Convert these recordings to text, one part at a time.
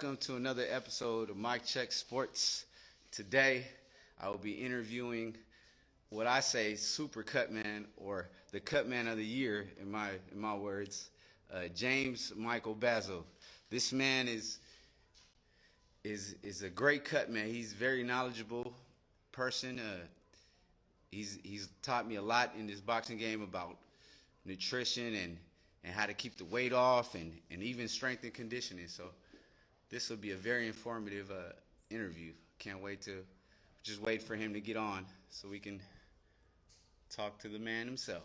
Welcome to another episode of Mike Check Sports. Today, I will be interviewing what I say Super Cutman or the Cutman of the Year in my words, James Michael Bazzel. This man is a great cutman. He's a very knowledgeable person. He's taught me a lot in this boxing game about nutrition and how to keep the weight off and even strength and conditioning. So this will be a very informative interview. Can't wait to just wait for him to get on so we can talk to the man himself.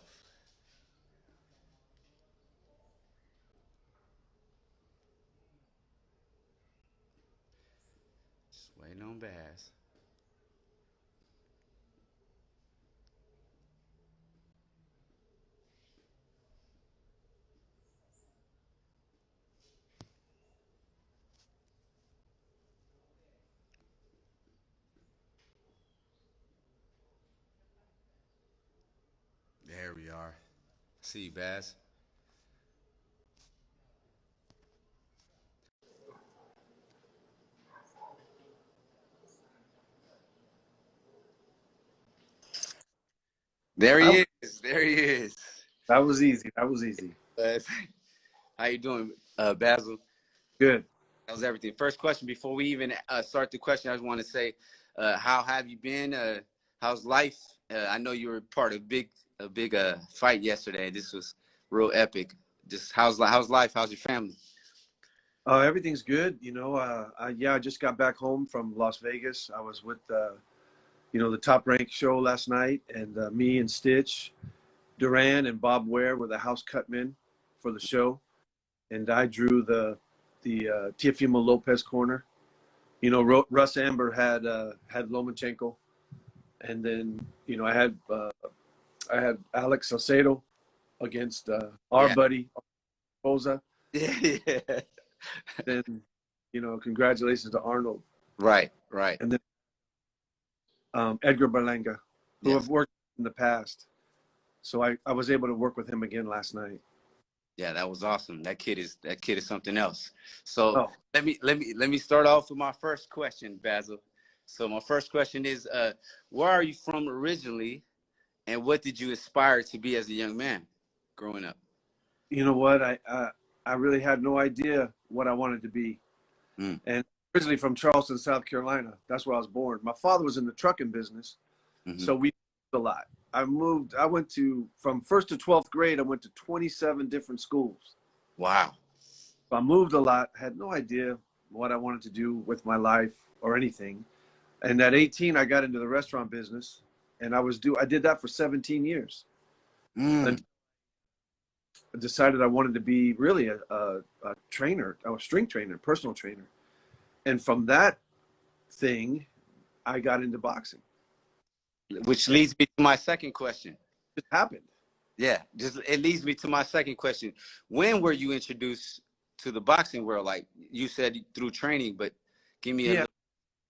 Just waiting on Baz. There we are. See you, Baz. There That, he is. There he is. that was easy. That was easy. Uh, how you doing, Basil? Good. How's everything? First question before we even start the question, I just want to say, how have you been? How's life? I know you were part of a big fight yesterday. This was real epic. Just how's life? How's your family? Everything's good. I just got back home from Las Vegas. I was with, the Top Rank show last night, and me and Stitch, Duran, and Bob Ware were the house cutmen for the show, and I drew the Teofimo Lopez corner. Russ Amber had Lomachenko, and then I had Alex Salcedo against our Yeah. buddy Rosa. Yeah. Then, congratulations to Arnold. Right. Right. And then Edgar Berlanga, who Yes. I've worked in the past. So I was able to work with him again last night. Yeah, that was awesome. That kid is something else. So Oh, let me start off with my first question, Basil. So my first question is, where are you from originally, and what did you aspire to be as a young man growing up? you know what? I really had no idea what I wanted to be. Mm. And originally from Charleston, South Carolina. That's where I was born. My father was in the trucking business, Hmm. so we moved a lot. From first to 12th grade, I went to 27 different schools. Wow. I moved a lot, had no idea what I wanted to do with my life or anything. And at 18, I got into the restaurant business, and I did that for 17 years. Mm. And I decided I wanted to be really a trainer, a string trainer, personal trainer. And from that thing, I got into boxing. Which leads me to my second question. It happened. Yeah, just it leads me to my second question. When were you introduced to the boxing world? Like you said, through training, but give me a Yeah,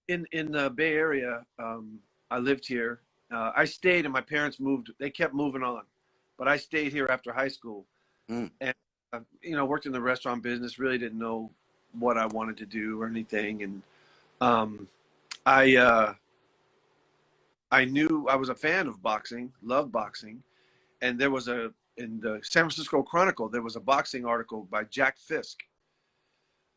in the Bay Area, I lived here. I stayed, and my parents moved. They kept moving on, but I stayed here after high school. Mm. And worked in the restaurant business. Really didn't know what I wanted to do or anything. And um, I I knew I was a fan of boxing, loved boxing, and there was in the San Francisco Chronicle there was a boxing article by Jack Fisk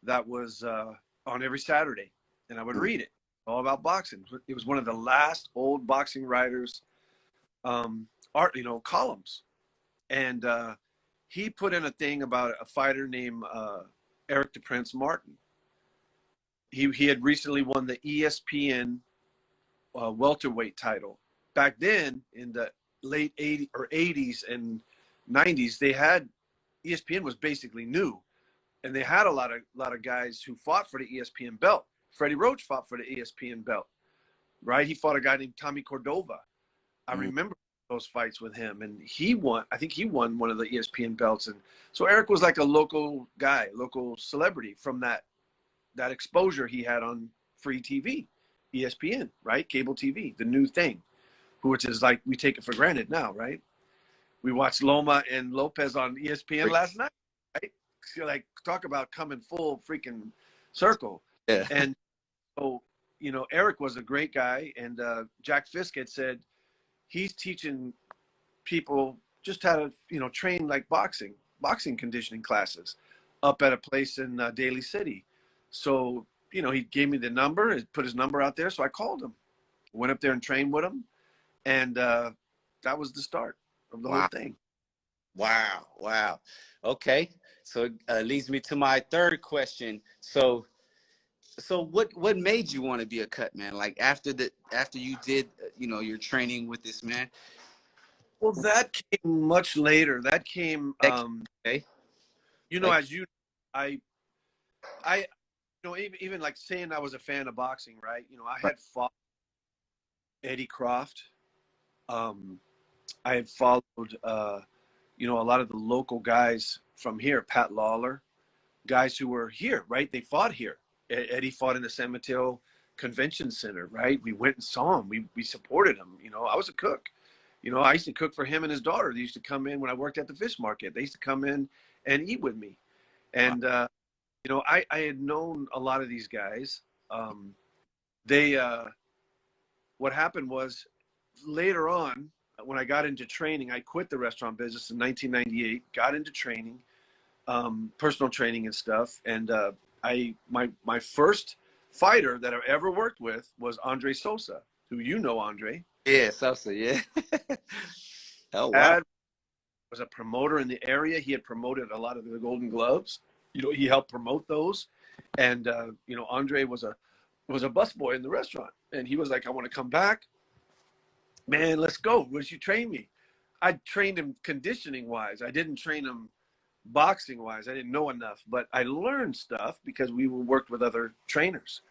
that was on every Saturday, and I would Mm. read it, all about boxing. It was one of the last old boxing writers' columns, and he put in a thing about a fighter named Eric the Prince Martin. He had recently won the ESPN welterweight title. Back then, in the late 80s or 80s and 90s, they had ESPN was basically new, and they had a lot of guys who fought for the ESPN belt. Freddie Roach fought for the ESPN belt, right? He fought a guy named Tommy Cordova. I remember those fights with him, and he won. I think he won one of the ESPN belts, and so Eric was like a local guy, local celebrity from that exposure he had on free TV, ESPN, right? Cable TV, the new thing, which is like we take it for granted now, right? We watched Loma and Lopez on ESPN last night, right? So like talk about coming full freaking circle. Yeah. And so, Eric was a great guy, and Jack Fisk had said he's teaching people just how to, train like boxing conditioning classes up at a place in Daly City. So, he gave me the number, put his number out there. So I called him, went up there and trained with him. And that was the start of the whole thing. Wow. Wow. Okay. So it leads me to my third question. So what made you want to be a cut man? Like after you did, your training with this man? Well, that came much later. That came, Okay. as I, even like saying I was a fan of boxing, right? I had fought Eddie Croft. I had followed, a lot of the local guys from here, Pat Lawler, guys who were here, right? They fought here. Eddie fought in the San Mateo Convention Center, right? We went and saw him. We supported him. I was a cook. I used to cook for him and his daughter. They used to come in when I worked at the fish market. They used to come in and eat with me. And, I had known a lot of these guys. What happened was later on, when I got into training, I quit the restaurant business in 1998, got into training, personal training and stuff. And my first fighter that I ever worked with was Andre Sosa, who Andre. Yeah, Sosa, yeah. Oh, wow. Dad was a promoter in the area. He had promoted a lot of the Golden Gloves. He helped promote those. And, Andre was a busboy in the restaurant. And he was like, I want to come back. Man, let's go. Would you train me? I trained him conditioning-wise. I didn't train him boxing-wise. I didn't know enough. But I learned stuff because we worked with other trainers.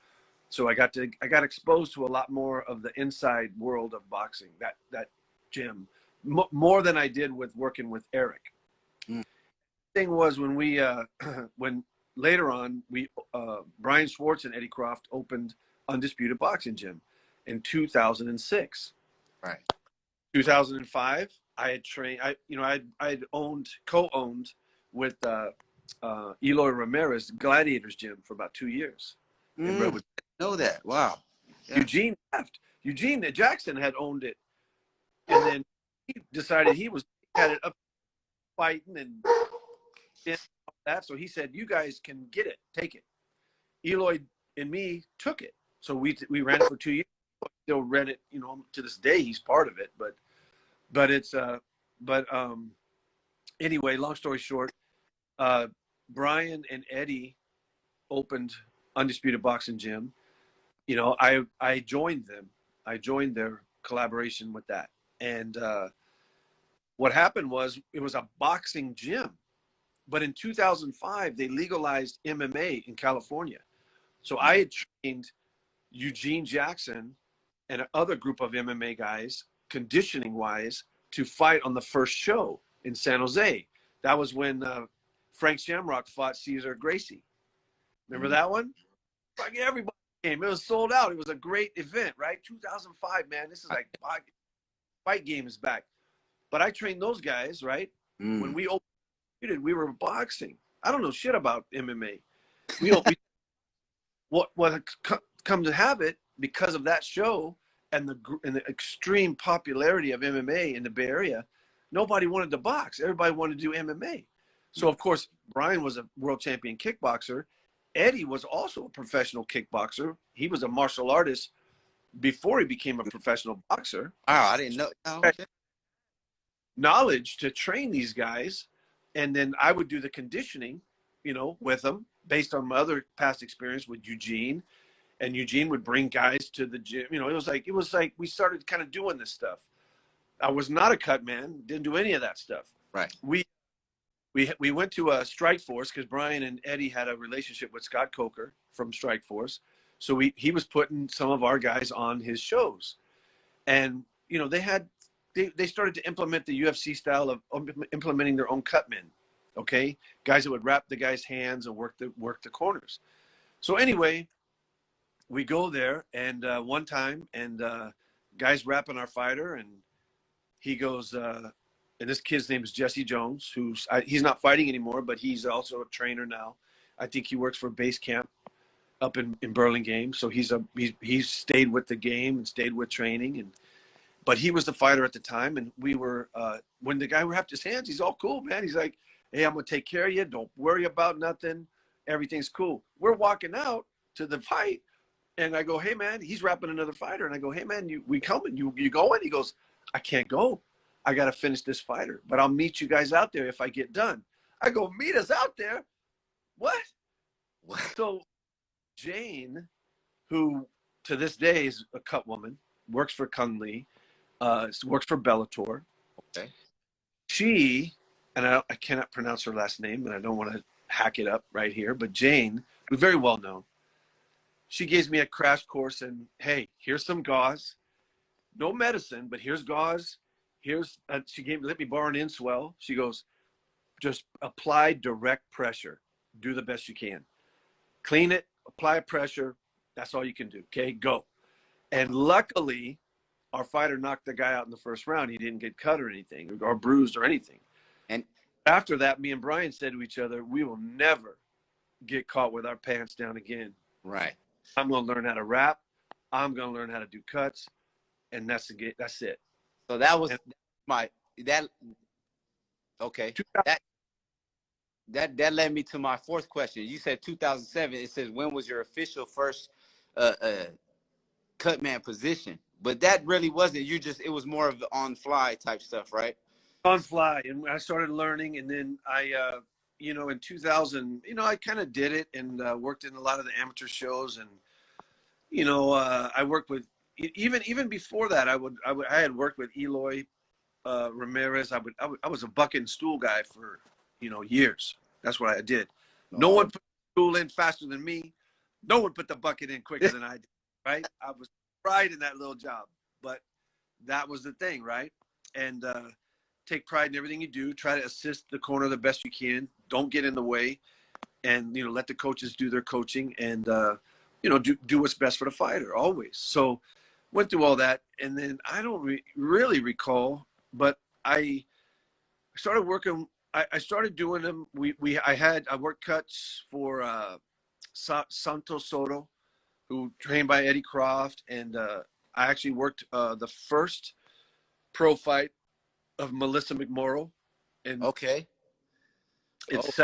So I got exposed to a lot more of the inside world of boxing, that gym, more than I did with working with Eric. Mm. The thing was when later on Brian Schwartz and Eddie Croft opened Undisputed Boxing Gym in 2006. Right. 2005, I had trained. I had co-owned with Eloy Ramirez Gladiators Gym for about 2 years. Know that. Wow. Yeah. Eugene left. Eugene Jackson had owned it, and then he decided he had it up fighting and that. So he said, "You guys can get it, take it." Eloy and me took it, so we ran it for 2 years. Still ran it, to this day. He's part of it, but it's anyway. Long story short, Brian and Eddie opened Undisputed Boxing Gym. I joined them. I joined their collaboration with that. And what happened was it was a boxing gym. But in 2005, they legalized MMA in California. So I had trained Eugene Jackson and another group of MMA guys, conditioning-wise, to fight on the first show in San Jose. That was when Frank Shamrock fought Cesar Gracie. Remember that one? Like everybody came. It was sold out. It was a great event, right? 2005, man. This is like fight game is back. But I trained those guys, right? When we opened, we were boxing. I don't know shit about MMA. What come to have it because of that show and the extreme popularity of MMA in the Bay Area, nobody wanted to box. Everybody wanted to do MMA. So of course, Brian was a world champion kickboxer. Eddie was also a professional kickboxer. He was a martial artist before he became a professional boxer. Wow, I didn't know. Oh, okay. Knowledge to train these guys, and then I would do the conditioning, with them based on my other past experience with Eugene, and Eugene would bring guys to the gym. It was like we started kind of doing this stuff. I was not a cut man, didn't do any of that stuff. Right. We went to a Strike Force because Brian and Eddie had a relationship with Scott Coker from Strike Force. So he was putting some of our guys on his shows. And, they started to implement the UFC style of implementing their own cutmen. Okay. Guys that would wrap the guy's hands and work the corners. So anyway, we go there and one time and guys wrapping our fighter and he goes, and this kid's name is Jesse Jones, he's not fighting anymore, but he's also a trainer now. I think he works for Base Camp. up in Burlingame. So he's stayed with the game and stayed with training. But he was the fighter at the time. And we were, when the guy wrapped his hands, he's all cool, man. He's like, hey, I'm going to take care of you. Don't worry about nothing. Everything's cool. We're walking out to the fight. And I go, hey, man, he's wrapping another fighter. And I go, hey, man, we coming? You going? He goes, I can't go. I got to finish this fighter. But I'll meet you guys out there if I get done. I go, meet us out there? What? So Jane, who to this day is a cut woman, works for Kunli, works for Bellator. Okay. She, and I cannot pronounce her last name, and I don't want to hack it up right here, but Jane, who's very well known, she gives me a crash course and, hey, here's some gauze. No medicine, but here's gauze. She let me borrow an Inswell. She goes, just apply direct pressure. Do the best you can. Clean it, apply pressure. That's all you can do. Okay, go. And luckily, our fighter knocked the guy out in the first round. He didn't get cut or anything, or bruised or anything. And after that, me and Brian said to each other, we will never get caught with our pants down again. right. I'm going to learn how to rap. I'm going to learn how to do cuts. And that's it. So that was okay. That led me to my fourth question. You said 2007. It says, when was your official first Cutman position? But that really wasn't. It was more of the on-fly type stuff, right? On fly. And I started learning. And then in 2000, I kind of did it and worked in a lot of the amateur shows. And, I worked with, even before that, I had worked with Eloy Ramirez. I was a bucket and stool guy for, years. That's what I did. No one put the stool in faster than me. No one put the bucket in quicker than I did, right? I was pride in that little job, but that was the thing, right? And take pride in everything you do. Try to assist the corner the best you can. Don't get in the way, and let the coaches do their coaching, and do what's best for the fighter always. So went through all that, and then I don't really recall, but I started working. I started doing them. I worked cuts for Santos Soto, who trained by Eddie Croft, and I actually worked the first pro fight of Melissa McMorrow. And okay. It's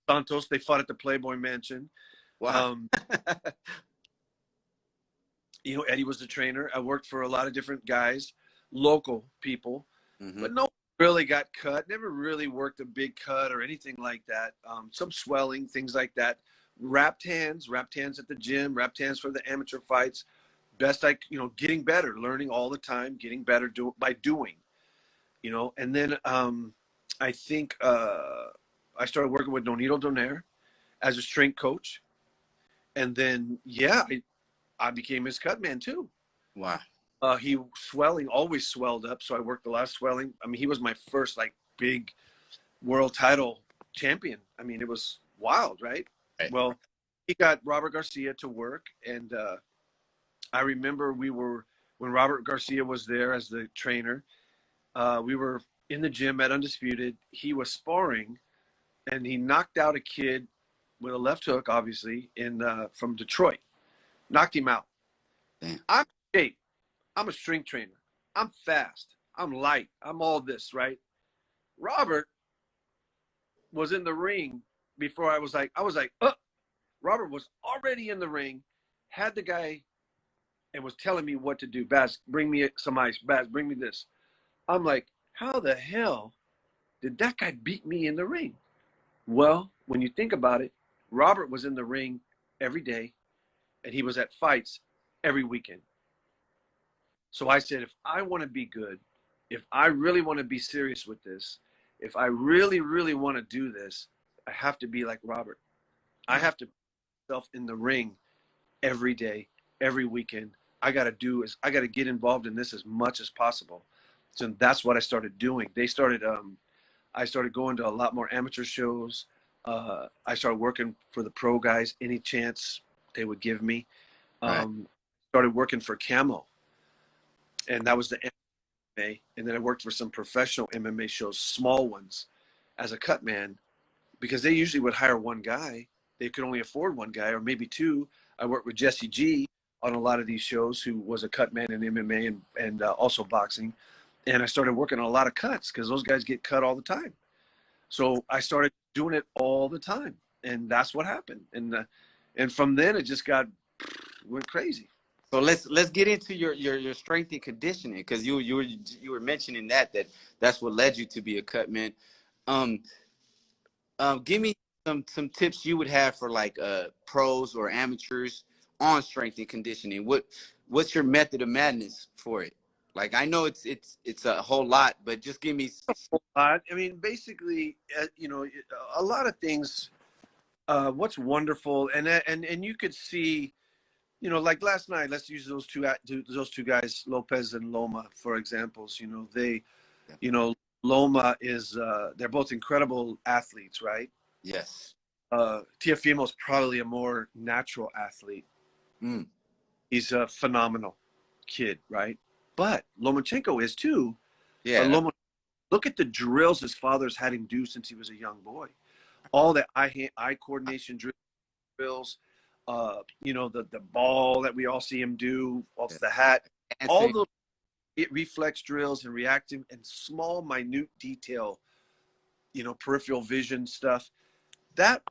Santos. They fought at the Playboy Mansion. Wow. Eddie was the trainer. I worked for a lot of different guys, local people, but no one really got cut. Never really worked a big cut or anything like that. Some swelling, things like that. Wrapped hands at the gym, wrapped hands for the amateur fights. Best getting better, learning all the time, getting better by doing, And then I think I started working with Donito Donaire as a strength coach. And then, I became his cut man too. Wow. He always swelled up. So I worked a lot of swelling. I mean, he was my first big world title champion. I mean, it was wild, right? Right. Well, he got Robert Garcia to work. And I remember when Robert Garcia was there as the trainer, we were in the gym at Undisputed. He was sparring and he knocked out a kid with a left hook, obviously, from Detroit. Knocked him out. Damn. I'm in shape. I'm a strength trainer. I'm fast. I'm light. I'm all this, right? Robert was in the ring before I was like, Robert was already in the ring, had the guy, and was telling me what to do. Baz, bring me some ice. Baz, bring me this. I'm like, how the hell did that guy beat me in the ring? Well, when you think about it, Robert was in the ring every day, and he was at fights every weekend. So I said, if I want to be good, if I really want to be serious with this, if I really, really want to do this, I have to be like Robert. I have to put myself in the ring every day, every weekend. I got to get involved in this as much as possible. So that's what I started doing. I started going to a lot more amateur shows. I started working for the pro guys any chance they would give me. Started working for Camo, and that was the MMA. And then I worked for some professional MMA shows, small ones, as a cut man, because they usually would hire one guy. They could only afford one guy or maybe two. I worked with Jesse G on a lot of these shows, who was a Cutman in MMA and also boxing. And I started working on a lot of cuts because those guys get cut all the time. So I started doing it all the time, and that's what happened. And from then it just went crazy. So let's get into your strength and conditioning, because you were mentioning that's what led you to be a Cutman. Give me some tips you would have for like pros or amateurs on strength and conditioning. What's your method of madness for it? Like, I know it's a whole lot, but just give me. I mean, basically, a lot of things. What's wonderful, and you could see, like last night. Let's use those two guys, Lopez and Loma, for examples. Loma is they're both incredible athletes, right? Yes. Teofimo's probably a more natural athlete. He's a phenomenal kid, right? But Lomachenko is too. Yeah. Look at the drills his father's had him do since he was a young boy. All that eye coordination drills, the ball that we all see him do off the hat, all those reflex drills and reactive and small, minute detail, peripheral vision stuff. That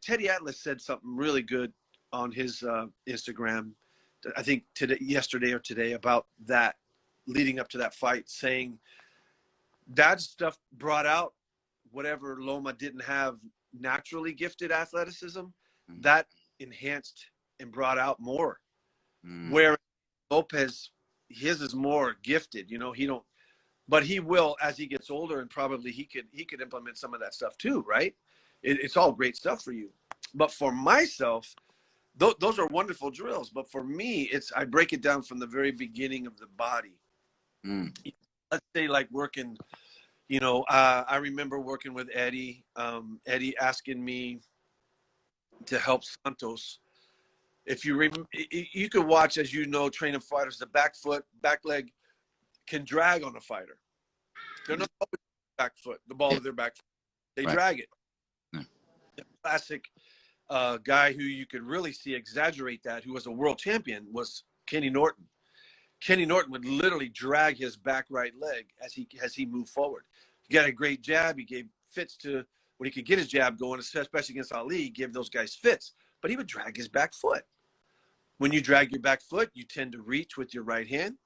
Teddy Atlas said something really good on his Instagram, I think yesterday or today, about that leading up to that fight, saying that stuff brought out whatever Loma didn't have naturally gifted athleticism, that enhanced and brought out more. Where Lopez, his is more gifted, but he will, as he gets older, and probably he could implement some of that stuff too, right? It's all great stuff for you. But for myself, those are wonderful drills. But for me, I break it down from the very beginning of the body. Let's say like working, I remember working with Eddie, Eddie asking me to help Santos. If you remember, you could watch, as training fighters, the back foot, back leg can drag on a fighter. They're not always back foot, the ball of their back foot. They drag it. The classic guy who you could really see exaggerate that, who was a world champion, was Kenny Norton. Kenny Norton would literally drag his back right leg as he moved forward. He got a great jab. He gave fits to when he could get his jab going, especially against Ali. He gave those guys fits, but he would drag his back foot. When you drag your back foot, you tend to reach with your right hand.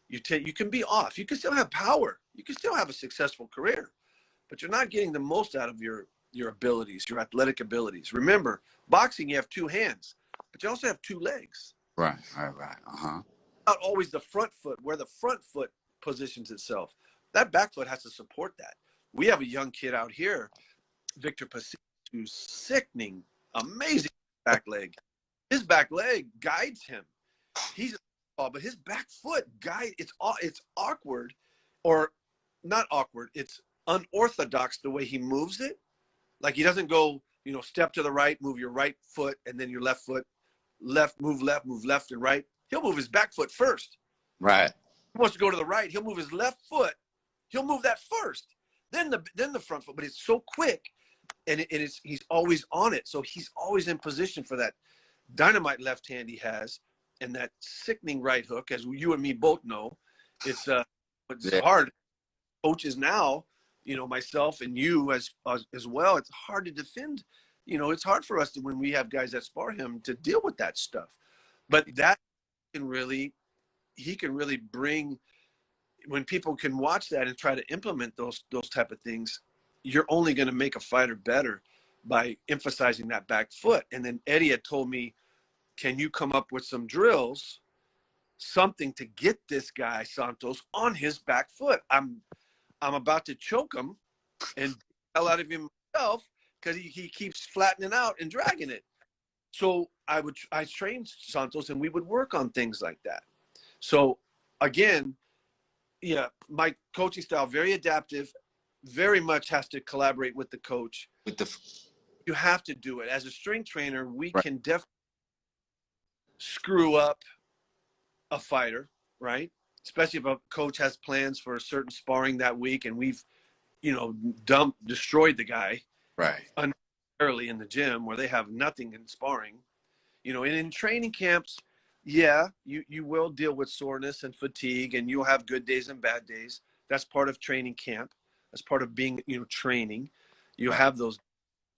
You can be off. You can still have power. You can still have a successful career, but you're not getting the most out of your abilities, your athletic abilities. Remember, boxing, you have two hands, but you also have two legs. Right. Not always the front foot, where the front foot positions itself. That back foot has to support that. We have a young kid out here, Victor Pasillas, who's sickening, amazing back leg. His back leg guides him. He's but his back foot it's awkward, or not awkward. It's unorthodox the way he moves it. Like, he doesn't go, step to the right, move your right foot, and then your left foot, move left and right. He'll move his back foot first. Right. He wants to go to the right. He'll move his left foot. He'll move that first. Then the front foot. But it's so quick, and he's always on it. So he's always in position for that dynamite left hand he has, and that sickening right hook, as you and me both know. It's hard. Coaches now, myself and you as well, it's hard to defend. It's hard for us when we have guys that spar him to deal with that stuff. But that he can really bring, when people can watch that and try to implement those type of things, you're only going to make a fighter better by emphasizing that back foot. And then Eddie had told me, can you come up with some drills, something to get this guy Santos on his back foot? I'm about to choke him and hell out of him myself, because he keeps flattening out and dragging it. So I trained Santos, and we would work on things like that. So again, yeah, my coaching style, very adaptive, very much has to collaborate with the coach. You have to do it. As a strength trainer, we can definitely screw up a fighter, right? Especially if a coach has plans for a certain sparring that week, and we've, destroyed the guy unnecessarily in the gym where they have nothing in sparring. You know, and in training camps, yeah, you will deal with soreness and fatigue, and you'll have good days and bad days. That's part of training camp. That's part of being, you know, training. You Right. have those,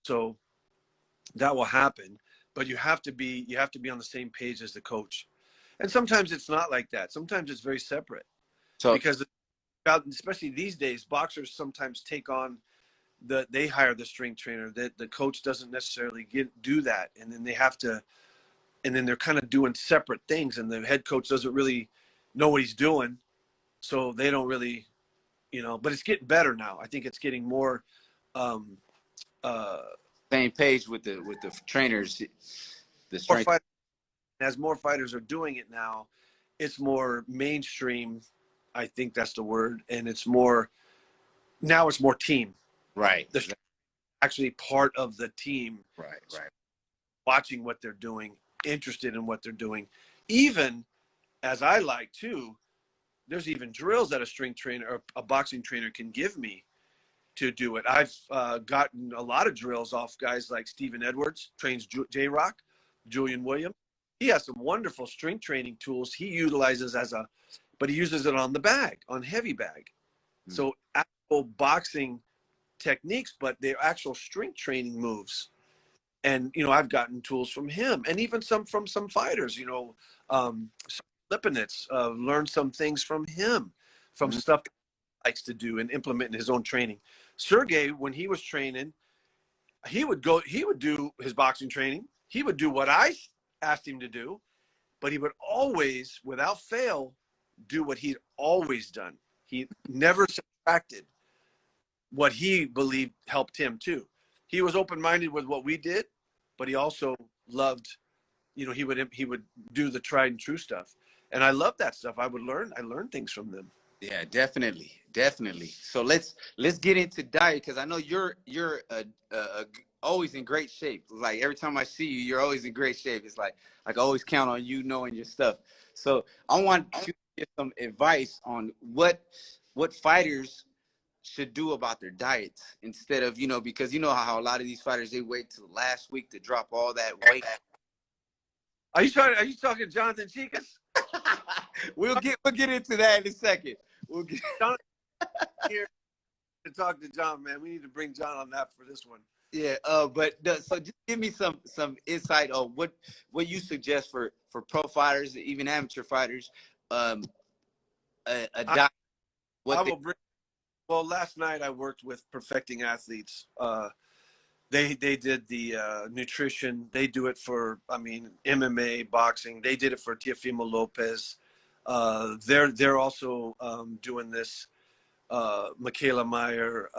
so that will happen. But you have to be on the same page as the coach. And sometimes it's not like that. Sometimes it's very separate So because, especially these days, boxers sometimes take on they hire the strength trainer. That the coach doesn't necessarily do that, and then they have to, and then they're kind of doing separate things, and the head coach doesn't really know what he's doing, so they don't really, you know. But it's getting better now. I think it's getting more. Um, same page with the trainers, the more strength. fight, as more fighters are doing it now, it's more mainstream. I think that's the word, and it's more now. It's more team. Right. They're actually part of the team. Right. Right. Watching what they're doing, interested in what they're doing. Even as I like too, there's even drills that a strength trainer or a boxing trainer can give me to do it. I've gotten a lot of drills off guys like Stephen Edwards, trains J-Rock, Julian Williams. He has some wonderful strength training tools he utilizes but he uses it on the bag, on heavy bag. So actual boxing techniques, but they're actual strength training moves. And, you know, I've gotten tools from him and even some from some fighters, you know, Lipinets, learned some things from him, from stuff he likes to do and implement in his own training. Sergey, when he was training, he would do his boxing training. He would do what I asked him to do, but he would always, without fail, do what he'd always done. He never subtracted what he believed helped him too. He was open-minded with what we did, but he also loved, you know, he would do the tried and true stuff. And I love that stuff. I learned things from them. Yeah, definitely, definitely. So let's get into diet, because I know you're always in great shape. Like every time I see you, you're always in great shape. It's like I can always count on you knowing your stuff. So I want you to get some advice on what fighters should do about their diets, instead of, you know, because you know how a lot of these fighters, they wait till the last week to drop all that weight. Are you talking Jonathan Chicas? We'll get into that in a second. We'll get Jonathan here to talk to John, man. We need to bring John on that for this one. Yeah, so just give me some insight on what you suggest for pro fighters, even amateur fighters, a diet. Well, last night I worked with Perfecting Athletes. They did the nutrition. They do it for, I mean, MMA, boxing. They did it for Teofimo Lopez. They're also doing this. Michaela Meyer,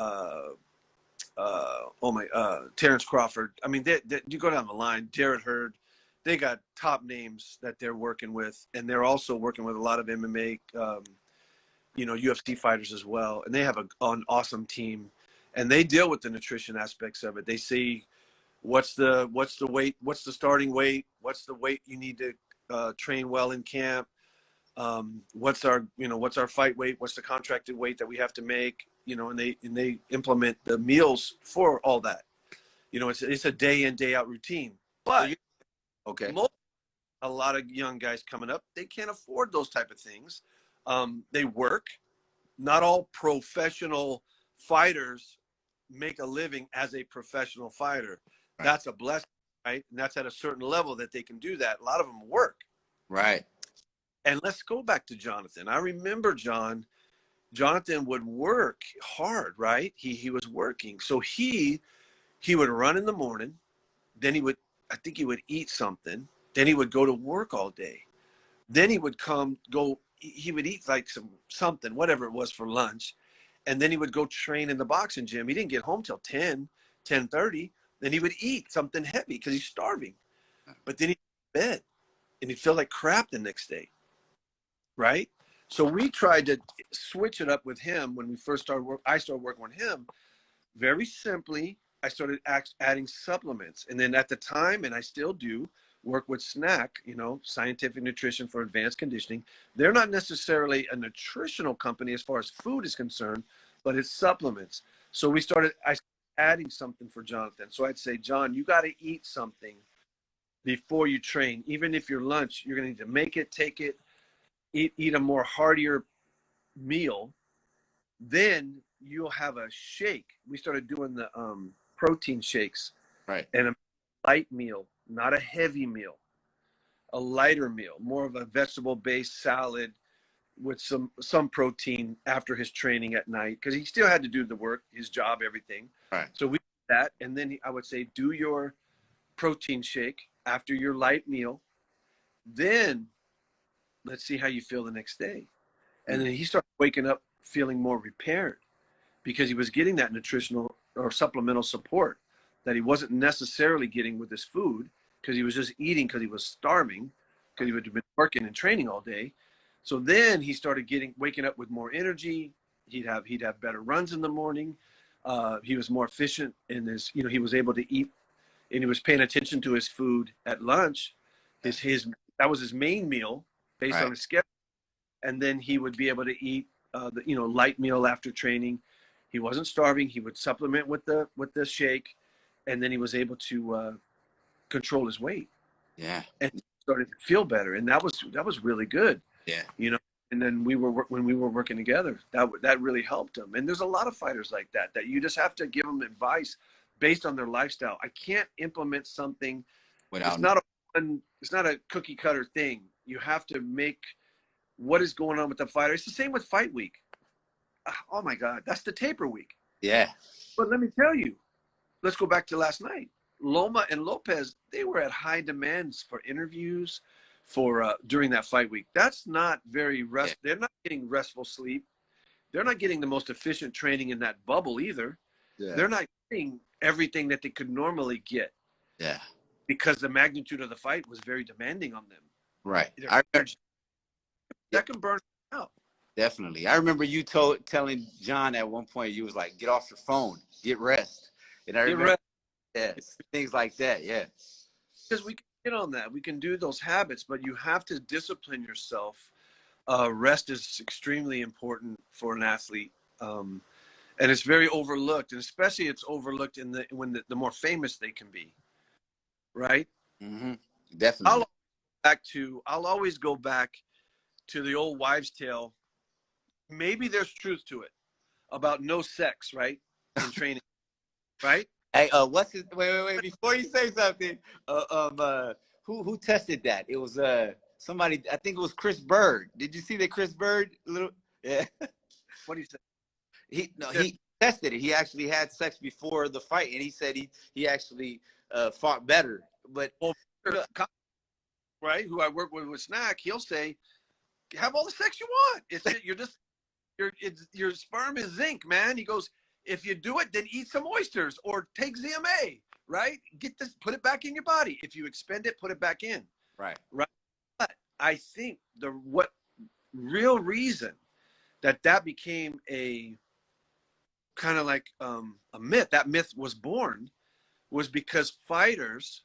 Terrence Crawford. I mean, you go down the line. Jarrett Hurd. They got top names that they're working with, and they're also working with a lot of MMA, you know, UFC fighters as well. And they have an awesome team, and they deal with the nutrition aspects of it. They see what's the weight, what's the starting weight, what's the weight you need to train well in camp. What's our fight weight? What's the contracted weight that we have to make? You know, and they implement the meals for all that. You know, it's a day in, day out routine. But Okay. A lot of young guys coming up, they can't afford those type of things. They work. Not all professional fighters make a living as a professional fighter. Right. That's a blessing, right? And that's at a certain level that they can do that. A lot of them work. Right. And let's go back to Jonathan. I remember Jonathan would work hard, right? He was working. So he would run in the morning, then he would eat something, then he would go to work all day. Then he would he would eat like something, whatever it was, for lunch, and then he would go train in the boxing gym. He didn't get home till 10:30. Then he would eat something heavy because he's starving. But then he'd go to bed and he'd feel like crap the next day. Right? So we tried to switch it up with him when we first started I started working with him. Very simply, I started adding supplements. And then at the time, and I still do, work with SNAC, you know, Scientific Nutrition for Advanced Conditioning. They're not necessarily a nutritional company as far as food is concerned, but it's supplements. So I started adding something for Jonathan. So I'd say, John, you got to eat something before you train. Even if your lunch, you're going to need to make it, take it, eat a more heartier meal. Then you'll have a shake. We started doing the protein shakes, Right. and a light meal, not a heavy meal, a lighter meal, more of a vegetable-based salad with some protein after his training at night, because he still had to do the work, his job, everything. Right. So we did that, and then I would say do your protein shake after your light meal. Then let's see how you feel the next day. And then he started waking up feeling more repaired, because he was getting that nutritional or supplemental support that he wasn't necessarily getting with his food, because he was just eating because he was starving, because he had been working and training all day. So then he started waking up with more energy. He'd have better runs in the morning. He was more efficient in his, he was able to eat, and he was paying attention to his food at lunch. That was his main meal based on his schedule. And then he would be able to eat the light meal after training. He wasn't starving. He would supplement with the shake, and then he was able to control his weight. Yeah. And started to feel better, and that was really good. Yeah. And then when we were working together, that really helped him. And there's a lot of fighters like that you just have to give them advice based on their lifestyle. I can't implement something without. It's not a cookie cutter thing. You have to make what is going on with the fighter. It's the same with fight week. Oh my God, that's the taper week. Yeah. But let me tell you, let's go back to last night. Loma and Lopez, they were at high demands for interviews for during that fight week. That's not very rest. Yeah. They're not getting restful sleep. They're not getting the most efficient training in that bubble either. Yeah. They're not getting everything that they could normally get. Yeah. Because the magnitude of the fight was very demanding on them. Right. That can burn out. Definitely. I remember you telling John at one point, you was like, get off your phone, get rest. And I remember things like that. Yeah. Because we can get on that. We can do those habits, but you have to discipline yourself. Rest is extremely important for an athlete. And it's very overlooked, and especially it's overlooked when the more famous they can be. Right? Mm-hmm. Definitely. I'll always go back to the old wives' tale. Maybe there's truth to it about no sex, right? In training, right? Hey, wait, before you say something, who tested that? It was somebody, I think it was Chris Bird. Did you see that Chris Bird yeah. What do you say? He tested it. He actually had sex before the fight, and he said he actually fought better. But right, who I work with Snack, he'll say, have all the sex you want. Your sperm is zinc, man. He goes, if you do it, then eat some oysters or take ZMA, right? Get this, put it back in your body. If you expend it, put it back in. Right. Right. But I think what real reason that became a kind of like a myth, that myth was born, was because fighters,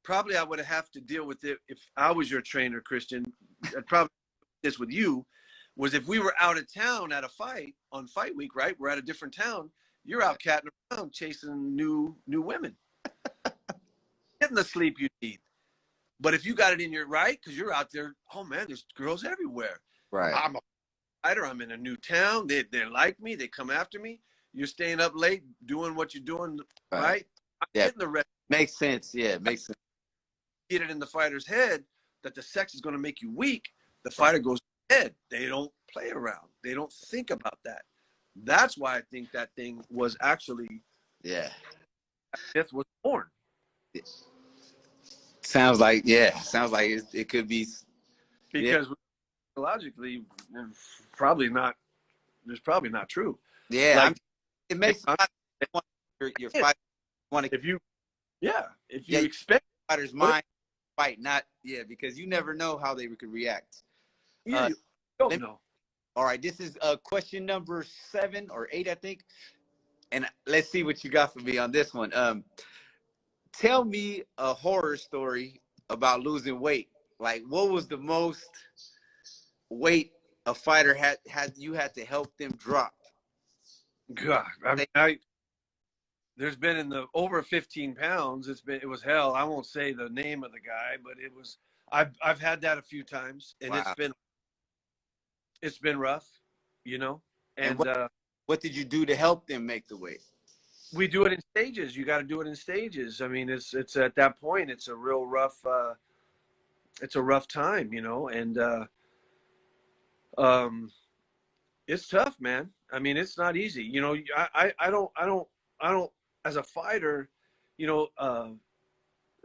probably I would have to deal with it if I was your trainer, Christian. I'd probably do this with you. Was if we were out of town at a fight on fight week, right? We're at a different town. You're out catting around chasing new women, getting the sleep you need. But if you got it in your right, because you're out there, oh man, there's girls everywhere. Right. I'm a fighter. I'm in a new town. They like me. They come after me. You're staying up late doing what you're doing, right? I'm getting the rest. Makes sense. Yeah, makes sense. Get it in the fighter's head that the sex is going to make you weak. The fighter goes head. They don't play around. They don't think about that. That's why I think that thing was actually myth was born. Sounds like it could be because logically probably not. There's probably not true. Yeah, like, it makes your fight want to if you expect fighter's mind fight not because you never know how they could react. Yeah, you don't know. All right, this is question number 7 or 8, I think. And let's see what you got for me on this one. Tell me a horror story about losing weight. Like, what was the most weight a fighter had to help them drop? God, there's been in the over 15 pounds. It was hell. I won't say the name of the guy, but it was. I've had that a few times, and Wow. it's been rough, you know. And And what did you do to help them make the weight? we do it in stages. You got to do it in stages. I mean, it's at that point, it's a real rough. It's a rough time, you know, and um, it's tough, man. I mean, it's not easy. You know, I don't. As a fighter, you know,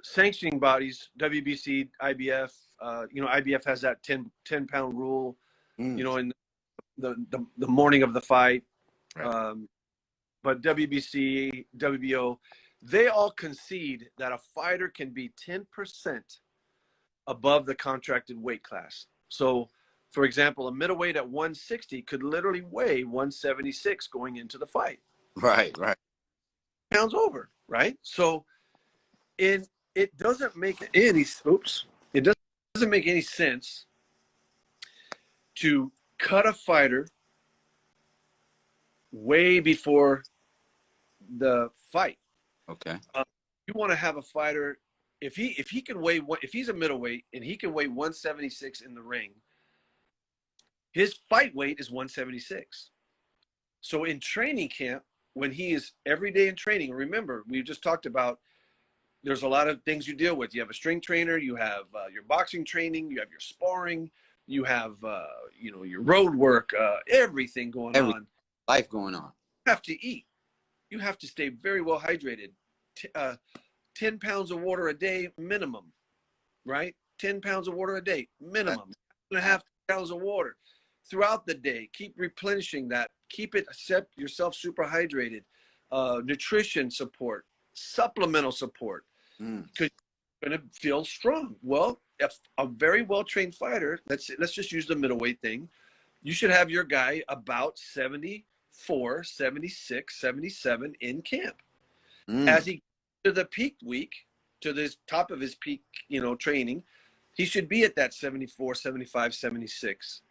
sanctioning bodies, WBC, IBF. You know, IBF has that 10 pound rule. You know, in the morning of the fight. Right. But WBC, WBO, they all concede that a fighter can be 10% above the contracted weight class. So, for example, a middleweight at 160 could literally weigh 176 going into the fight. Right. Pounds over, right? So, it doesn't make any it doesn't make any sense to cut a fighter way before the fight. Okay. You want to have a fighter if he can weigh if he's a middleweight and he can weigh 176 in the ring, his fight weight is 176. So in training camp, when he is every day in training, remember we just talked about there's a lot of things you deal with. You have a strength trainer, you have your boxing training, you have your sparring, you have you know, your road work, everything going on. Life going on. You have to eat. You have to stay very well hydrated. 10 pounds of water a day minimum, right? 10 pounds of water a day minimum. 1.5 gallons of water throughout the day. Keep replenishing that. Keep it, set yourself super hydrated. Nutrition support, supplemental support, because you're going to feel strong. Well, if a very well-trained fighter, let's just use the middleweight thing, you should have your guy about 74, 76, 77 in camp. As he to the peak week, to the top of his peak, you know, training, he should be at that 74, 75, 76.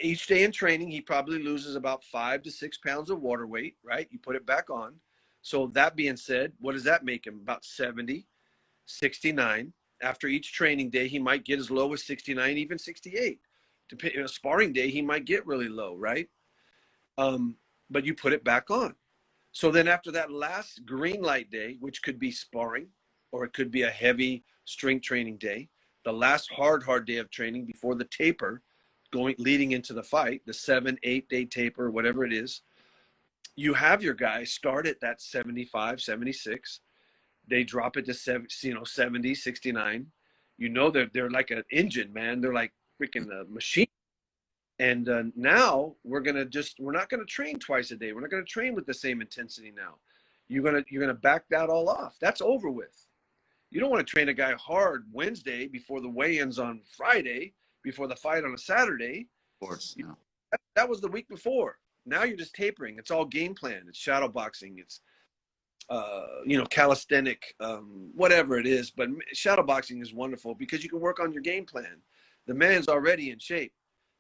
Each day in training, he probably loses about 5 to 6 pounds of water weight, right? You put it back on. So that being said, what does that make him? About 70, 69. After each training day, he might get as low as 69, even 68. A sparring day, he might get really low, right? But you put it back on. So then after that last green light day, which could be sparring, or it could be a heavy strength training day, the last hard day of training before the taper, leading into the fight, the 7-8 day taper, whatever it is, you have your guy start at that 75, 76. They drop it to 70, 69. You know, they're like an engine, man. They're like freaking a machine. And now we're not gonna train twice a day. We're not gonna train with the same intensity now. You're gonna back that all off. That's over with. You don't want to train a guy hard Wednesday before the weigh-ins on Friday, before the fight on a Saturday. Of course, no. That was the week before. Now you're just tapering. It's all game plan. It's shadow boxing. It's you know, calisthenic, whatever it is. But shadow boxing is wonderful because you can work on your game plan. The man's already in shape.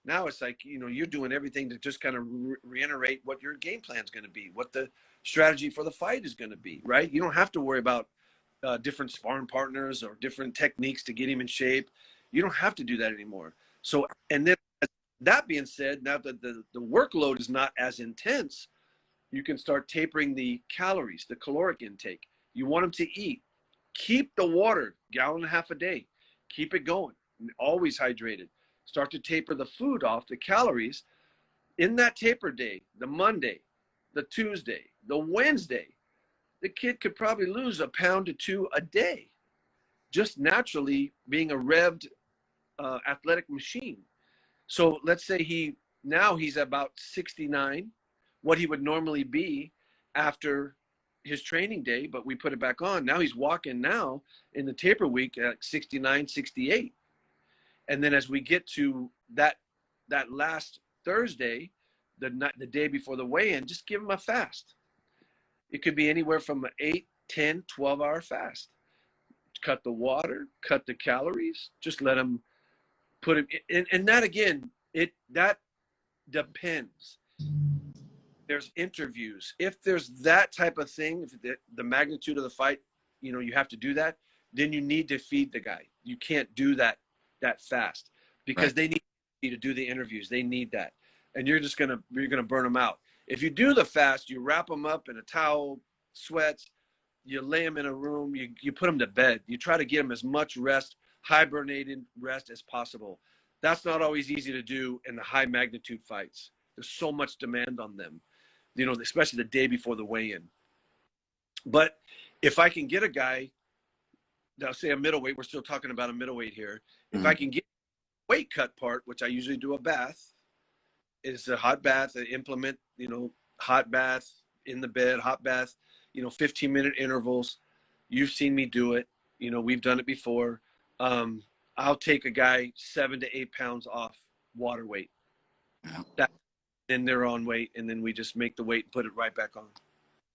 Now it's like, you know, you're doing everything to just kind of reiterate what your game plan is going to be, what the strategy for the fight is going to be, right? You don't have to worry about different sparring partners or different techniques to get him in shape. You don't have to do that anymore. So, and then that being said, now that the workload is not as intense, you can start tapering the calories, the caloric intake. You want them to eat. Keep the water, 1.5 gallons a day. Keep it going. Always hydrated. Start to taper the food off, the calories. In that taper day, the Monday, the Tuesday, the Wednesday, the kid could probably lose 1 pound to 2 a day, just naturally being a revved athletic machine. So let's say he's about 69, what he would normally be after his training day, but we put it back on. Now he's walking now in the taper week at 69, 68. And then as we get to that last Thursday, the day before the weigh-in, just give him a fast. It could be anywhere from an 8, 10, 12-hour fast. Cut the water, cut the calories, just let him put him in. And that, again, that depends. there's interviews. If there's that type of thing, if the magnitude of the fight, you know, you have to do that, then you need to feed the guy. You can't do that fast, because Right. they need you to do the interviews. They need that. And you're gonna burn them out. If you do the fast, you wrap them up in a towel, sweats, you lay them in a room, you put them to bed. You try to get them as much rest, hibernated rest as possible. That's not always easy to do in the high magnitude fights. There's so much demand on them, you know, especially the day before the weigh-in. But if I can get a guy, I'll say a middleweight, we're still talking about a middleweight here. If I can get weight cut part, which I usually do a bath, is a hot bath, an implement, you know, hot bath in the bed, hot bath, you know, 15-minute intervals. You've seen me do it. You know, we've done it before. I'll take a guy 7 to 8 pounds off water weight. Yeah. That, then they're on weight, and then we just make the weight and put it right back on.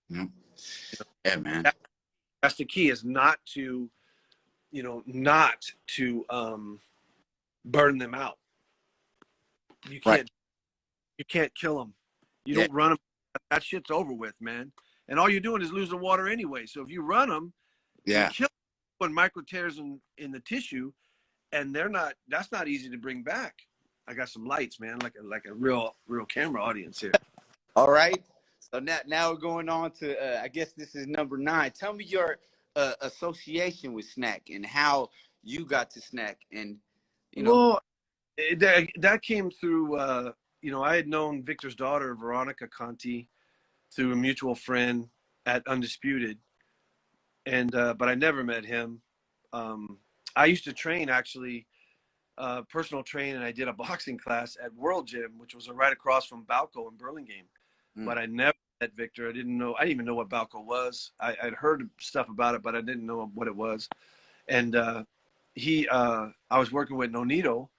Yeah, You know, yeah, man. that's the key, is not to, you know, not to burn them out. You can't, Right. you can't kill them. You Yeah. don't run them. That shit's over with, man. And all you're doing is losing water anyway. So if you run them, Yeah. you kill them, micro tears in the tissue, and that's not easy to bring back. I got some lights, man, like a real camera audience here. All right. So now we're going on to I guess this is number 9. Tell me your association with Snack and how you got to Snack, and you know. Well, that came through. You know, I had known Victor's daughter, Veronica Conti, through a mutual friend at Undisputed, and but I never met him. I used to train, actually, personal train, and I did a boxing class at World Gym, which was right across from Balco in Burlingame. But I never met Victor. I didn't even know what Balco was. I'd heard stuff about it, but I didn't know what it was. And I was working with Nonito.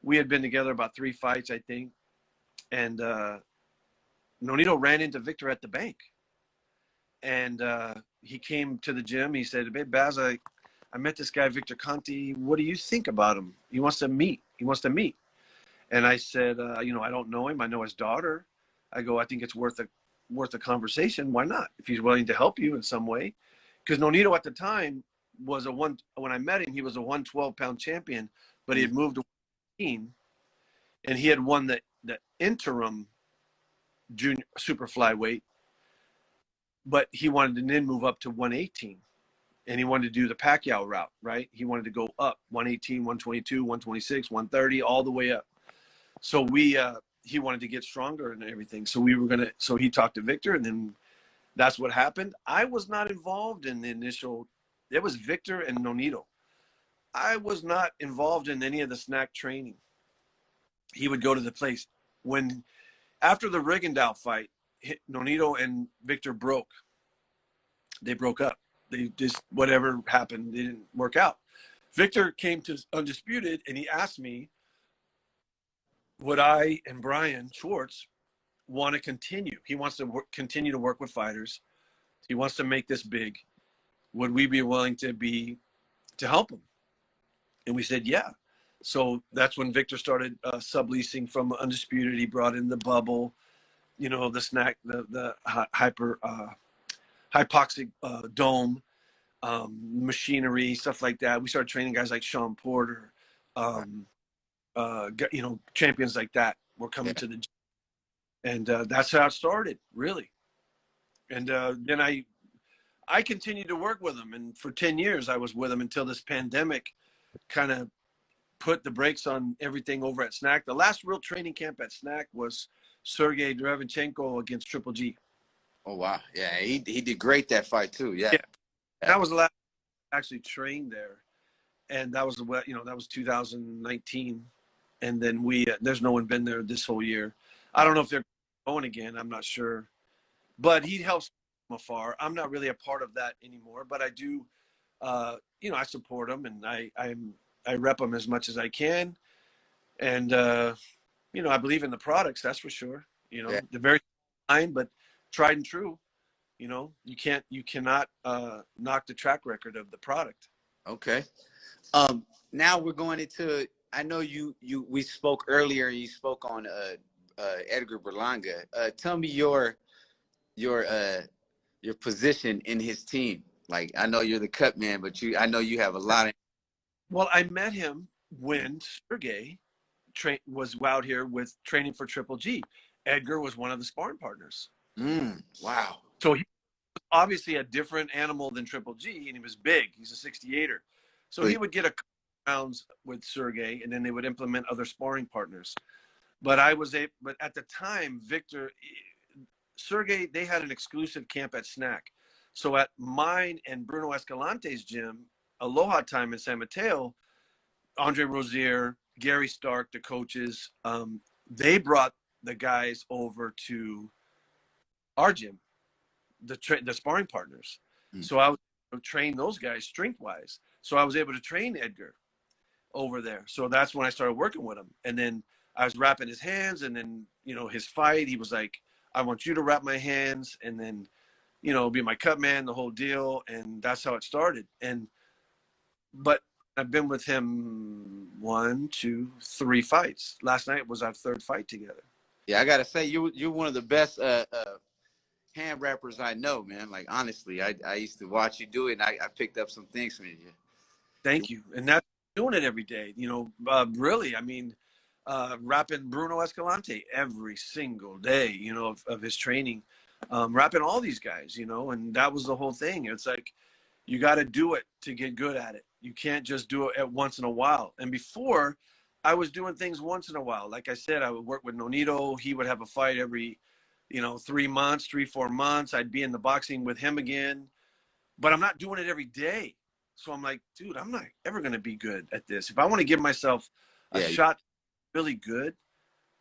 We had been together about 3 fights, I think. And Nonito ran into Victor at the bank. And he came to the gym. He said, "Hey, Baz, I met this guy, Victor Conti. What do you think about him? He wants to meet. And I said, you know, I don't know him. I know his daughter. I go, I think it's worth a conversation. Why not? If he's willing to help you in some way. Because Nonito at the time was when I met him, he was a 112-pound champion, but he had moved to 115, and he had won the interim junior super flyweight, but he wanted to then move up to 118. And he wanted to do the Pacquiao route, right? He wanted to go up 118, 122, 126, 130, all the way up. So he wanted to get stronger and everything. So he talked to Victor, and then that's what happened. I was not involved in the initial, it was Victor and Nonito. I was not involved in any of the Snack training. He would go to the place. After the Rigondeaux fight, Nonito and Victor broke. They broke up. They just, whatever happened, they didn't work out. Victor came to Undisputed, and he asked me, would I and Brian Schwartz want to continue? He wants to continue to work with fighters. He wants to make this big. Would we be willing to help him? And we said, yeah. So that's when Victor started subleasing from Undisputed. He brought in the bubble, you know, the Snack, the hypoxic dome, machinery, stuff like that. We started training guys like Sean Porter, you know, champions like that were coming to the gym. And that's how it started, really. And then I continued to work with him. And for 10 years, I was with him until this pandemic kind of put the brakes on everything over at Snack. The last real training camp at Snack was Sergey Derevchenko against Triple G. Oh, wow. Yeah, he did great that fight, too. Yeah. That was the last I actually trained there. And that was, you know, that was 2019. And then there's no one been there this whole year. I don't know if they're going again. I'm not sure. But he helps from afar. I'm not really a part of that anymore. But I do, you know, I support him, and I rep him as much as I can. And, you know, I believe in the products, that's for sure. You know, they're very fine, but tried and true. You know, you cannot knock the track record of the product. Okay. Now we're going into, I know we spoke earlier, you spoke on Edgar Berlanga. Tell me your position in his team. Like, I know you're the cut man, but I know you have a lot of. Well, I met him when Sergey was out here with training for Triple G. Edgar was one of the sparring partners. Wow. So he was obviously a different animal than Triple G, and he was big. He's a 68er. So he would get a couple rounds with Sergey, and then they would implement other sparring partners. But at the time, Sergey, they had an exclusive camp at Snack. So at mine and Bruno Escalante's gym, Aloha Time in San Mateo, Andre Rozier, Gary Stark, the coaches, they brought the guys over to our gym, the sparring partners. So I was able to train those guys strength-wise. So I was able to train Edgar over there. So that's when I started working with him. And then I was wrapping his hands, and then, his fight, he was like, I want you to wrap my hands, and then, be my cut man, the whole deal. And that's how it started. But I've been with him 1, 2, 3 fights. Last night was our 3rd fight together. Yeah, I gotta say, you're one of the best hand wrappers I know, man. Like, honestly, I used to watch you do it, and I picked up some things from you. Thank you. And that's doing it every day. Really, I mean, wrapping Bruno Escalante every single day, of his training, wrapping all these guys, and that was the whole thing. It's like, you got to do it to get good at it. You can't just do it at once in a while. And before, I was doing things once in a while. Like I said, I would work with Nonito. He would have a fight every, 3 months, 4 months. I'd be in the boxing with him again. But I'm not doing it every day. So I'm like, dude, I'm not ever going to be good at this. If I want to give myself a shot really good,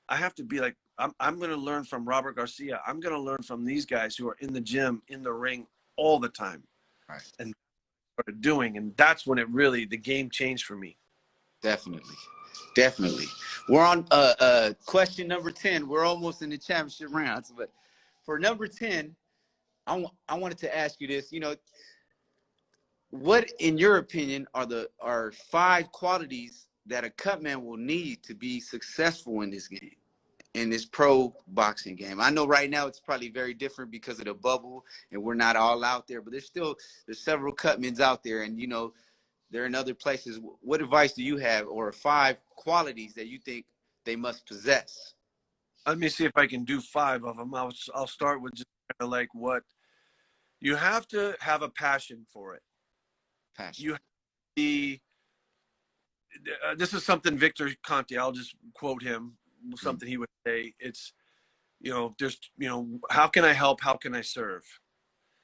I have to be like, I'm going to learn from Robert Garcia. I'm going to learn from these guys who are in the gym, in the ring all the time. Right. And started doing, and that's when the game changed for me. Definitely. We're on question number 10. We're almost in the championship rounds, but for number 10, I wanted to ask you this. What, in your opinion, are 5 qualities that a cutman will need to be successful in this game, in this pro boxing game? I know right now it's probably very different because of the bubble, and we're not all out there, but there's several cutmans out there, and they're in other places. What advice do you have, or 5 qualities that you think they must possess? Let me see if I can do 5 of them. I'll start with just kind of like what you have to have a passion for it. Passion. You have to be. This is something Victor Conte. I'll just quote him. Something he would say. It's, there's, how can I help? How can I serve?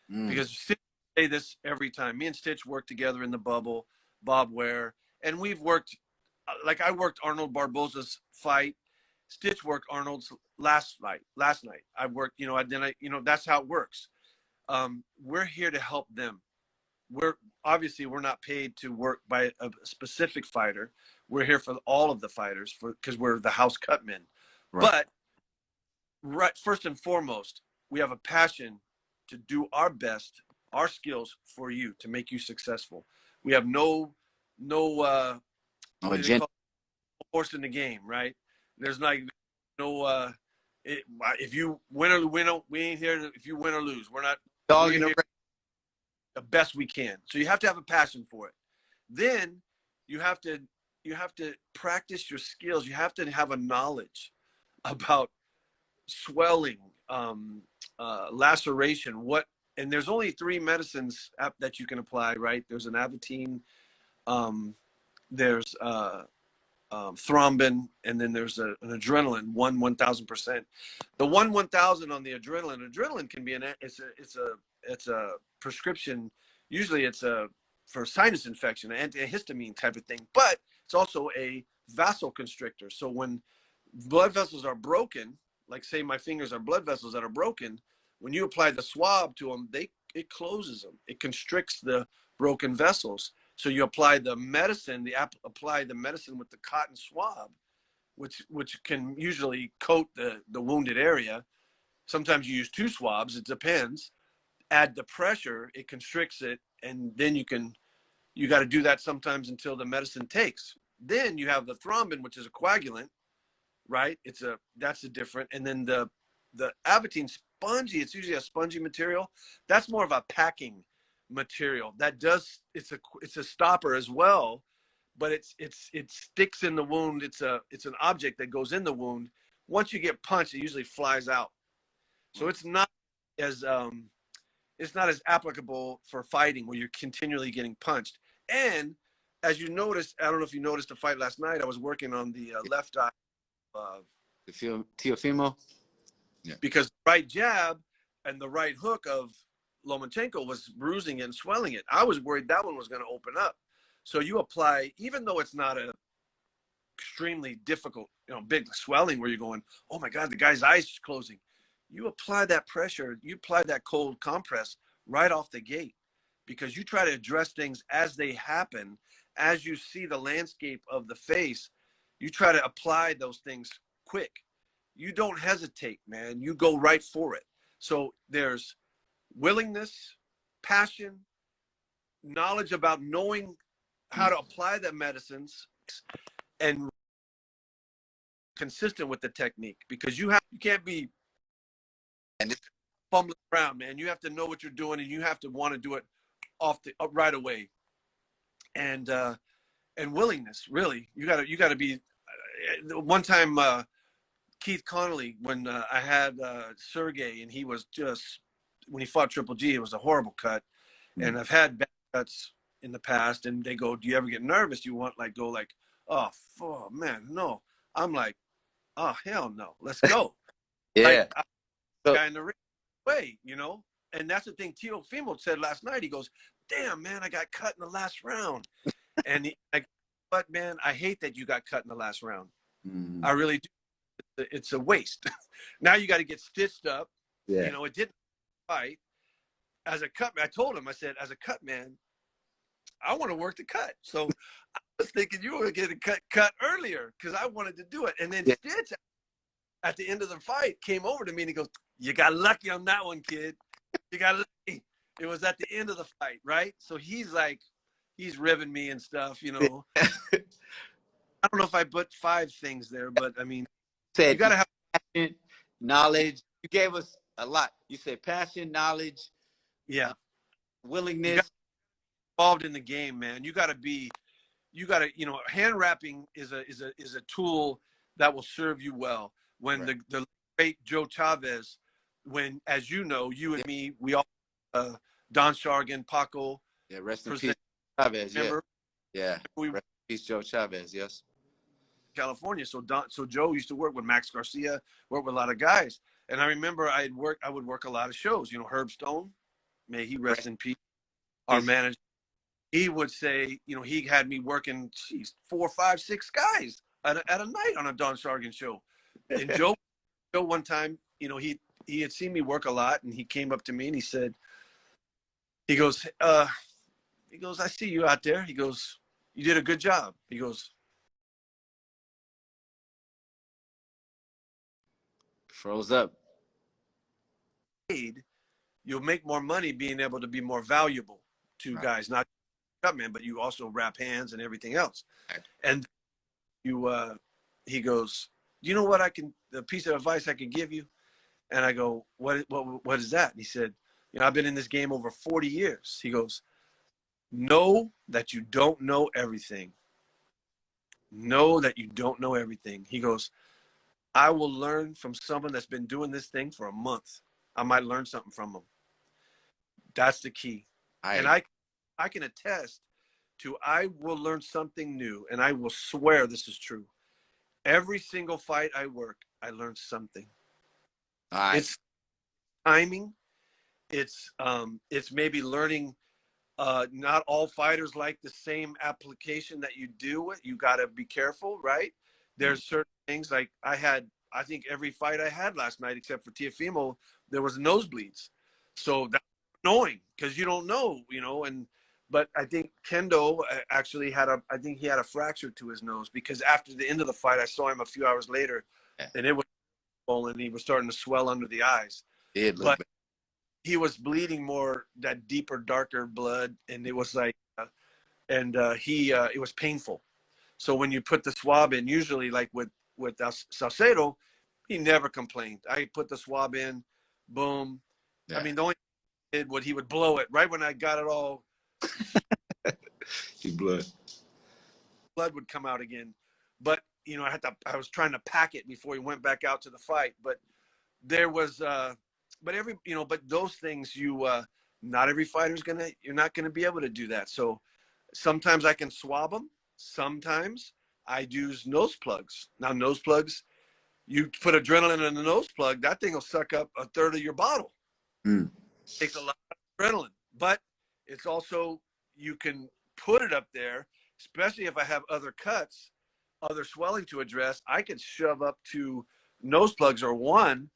Because Stitch say this every time. Me and Stitch worked together in the bubble. Bob Ware, and we've worked. Like, I worked Arnold Barboza's fight. Stitch worked Arnold's last night. I worked, that's how it works. We're here to help them. We're not paid to work by a specific fighter. We're here for all of the fighters because we're the house cutmen. Right. But first and foremost, we have a passion to do our best, our skills for you, to make you successful. We have no horse in the game, right? There's no if you win or we ain't here if you win or lose. We're here the best we can. So you have to have a passion for it. Then you have to practice your skills. You have to have a knowledge about swelling, laceration, and there's only 3 medicines that you can apply, right? There's an Avitine, there's thrombin, and then there's an adrenaline, 1,000%. The 1,000 on the adrenaline can be it's a prescription. Usually it's for sinus infection, an antihistamine type of thing, but it's also a vasoconstrictor. So when blood vessels are broken, like say my fingers are blood vessels that are broken, when you apply the swab to them, it closes them. It constricts the broken vessels. So you apply the medicine, apply the medicine with the cotton swab, which can usually coat the wounded area. Sometimes you use 2 swabs, it depends. Add the pressure, it constricts it, and then you got to do that sometimes until the medicine takes. Then you have the thrombin, which is a coagulant, right? That's a different. And then the Aventine spongy, it's usually a spongy material. That's more of a packing material. It's a stopper as well, but it sticks in the wound. It's an object that goes in the wound. Once you get punched, it usually flies out. So as it's not as applicable for fighting where you're continually getting punched. And as you noticed, I don't know if you noticed the fight last night, I was working on the left eye. The Teofimo? Yeah. Because the right jab and the right hook of Lomachenko was bruising it and swelling it. I was worried that one was going to open up. So you apply, even though it's not a extremely difficult, big swelling where you're going, oh my God, the guy's eyes is closing. You apply that pressure, you apply that cold compress right off the gate, because you try to address things as they happen, as you see the landscape of the face, you try to apply those things quick. You don't hesitate, man. You go right for it. So there's willingness, passion, knowledge about knowing how to apply the medicines, and consistent with the technique, because you can't be fumbling around, man. You have to know what you're doing, and you have to want to do it right away. And willingness, really. You gotta be. One time, Keith Connolly, when I had Sergey, and he was just, when he fought Triple G, it was a horrible cut. And I've had bad cuts in the past, and they go, do you ever get nervous? You want oh man, no. I'm like, oh hell no, let's go. Yeah. Guy in the ring way, and that's the thing Teofimo said last night. He goes, damn man, I got cut in the last round. And but man, I hate that you got cut in the last round. I really do. It's a waste. Now you got to get stitched up. Yeah. It didn't fight. As a cut man, I told him, I said, as a cut man, I want to work the cut. So I was thinking you were going to get a cut earlier, because I wanted to do it. And then Stitch, at the end of the fight, came over to me and he goes, you got lucky on that one, kid. You got lucky. It was at the end of the fight, right? So he's ribbing me and stuff, I don't know if I put 5 things there, but I mean, you got to have passion, knowledge. You gave us a lot. You said passion, knowledge, willingness. Involved in the game, man. You got to, hand wrapping is a tool that will serve you well. When the great Joe Chavez, when, as you know, you and me, we all, Don Shargan, Paco. Yeah, rest in peace, Chavez. Remember? Yeah. Rest in peace, Joe Chavez. Yes. California. So Joe used to work with Max Garcia, work with a lot of guys. And I remember I would work a lot of shows. Herb Stone, may he rest in peace, our manager. He would say, he had me working 4, 5, 6 guys at a night on a Don Shargan show. And Joe one time, he had seen me work a lot, and he came up to me and he said, he goes, I see you out there. He goes, you did a good job. He goes, froze up. You'll make more money being able to be more valuable to guys, not Cutman, but you also wrap hands and everything else. Right. And he goes, you know what the piece of advice I can give you? And I go, what is that? And he said, I've been in this game over 40 years. He goes, know that you don't know everything. Know that you don't know everything. He goes, I will learn from someone that's been doing this thing for a month. I might learn something from them. That's the key. And I can attest to, I will learn something new, and I will swear this is true. Every single fight I work, I learn something. It's timing. It's maybe learning. Not all fighters like the same application that you do it. You got to be careful, right? There's certain things like I think every fight I had last night, except for Teofimo, there was nosebleeds. So that's annoying because you don't know, but I think Kendo actually I think he had a fracture to his nose, because after the end of the fight, I saw him a few hours later and it was swollen. He was starting to swell under the eyes. But he was bleeding more, that deeper, darker blood. And it was like, it was painful. So when you put the swab in, usually like with with Salcedo, he never complained. I put the swab in, boom. Yeah. I mean, the only thing did what he would blow it right when I got it all. He blood would come out again, but you know, I was trying to pack it before he went back out to the fight. But there was, but those things not every fighter's you're not gonna be able to do that. So sometimes I can swab them. Sometimes I use nose plugs. Now nose plugs, you put adrenaline in a nose plug, that thing will suck up a third of your bottle. It takes a lot of adrenaline, but it's also, you can put it up there, especially if I have other cuts, other swelling to address. I can shove up to nose plugs or one,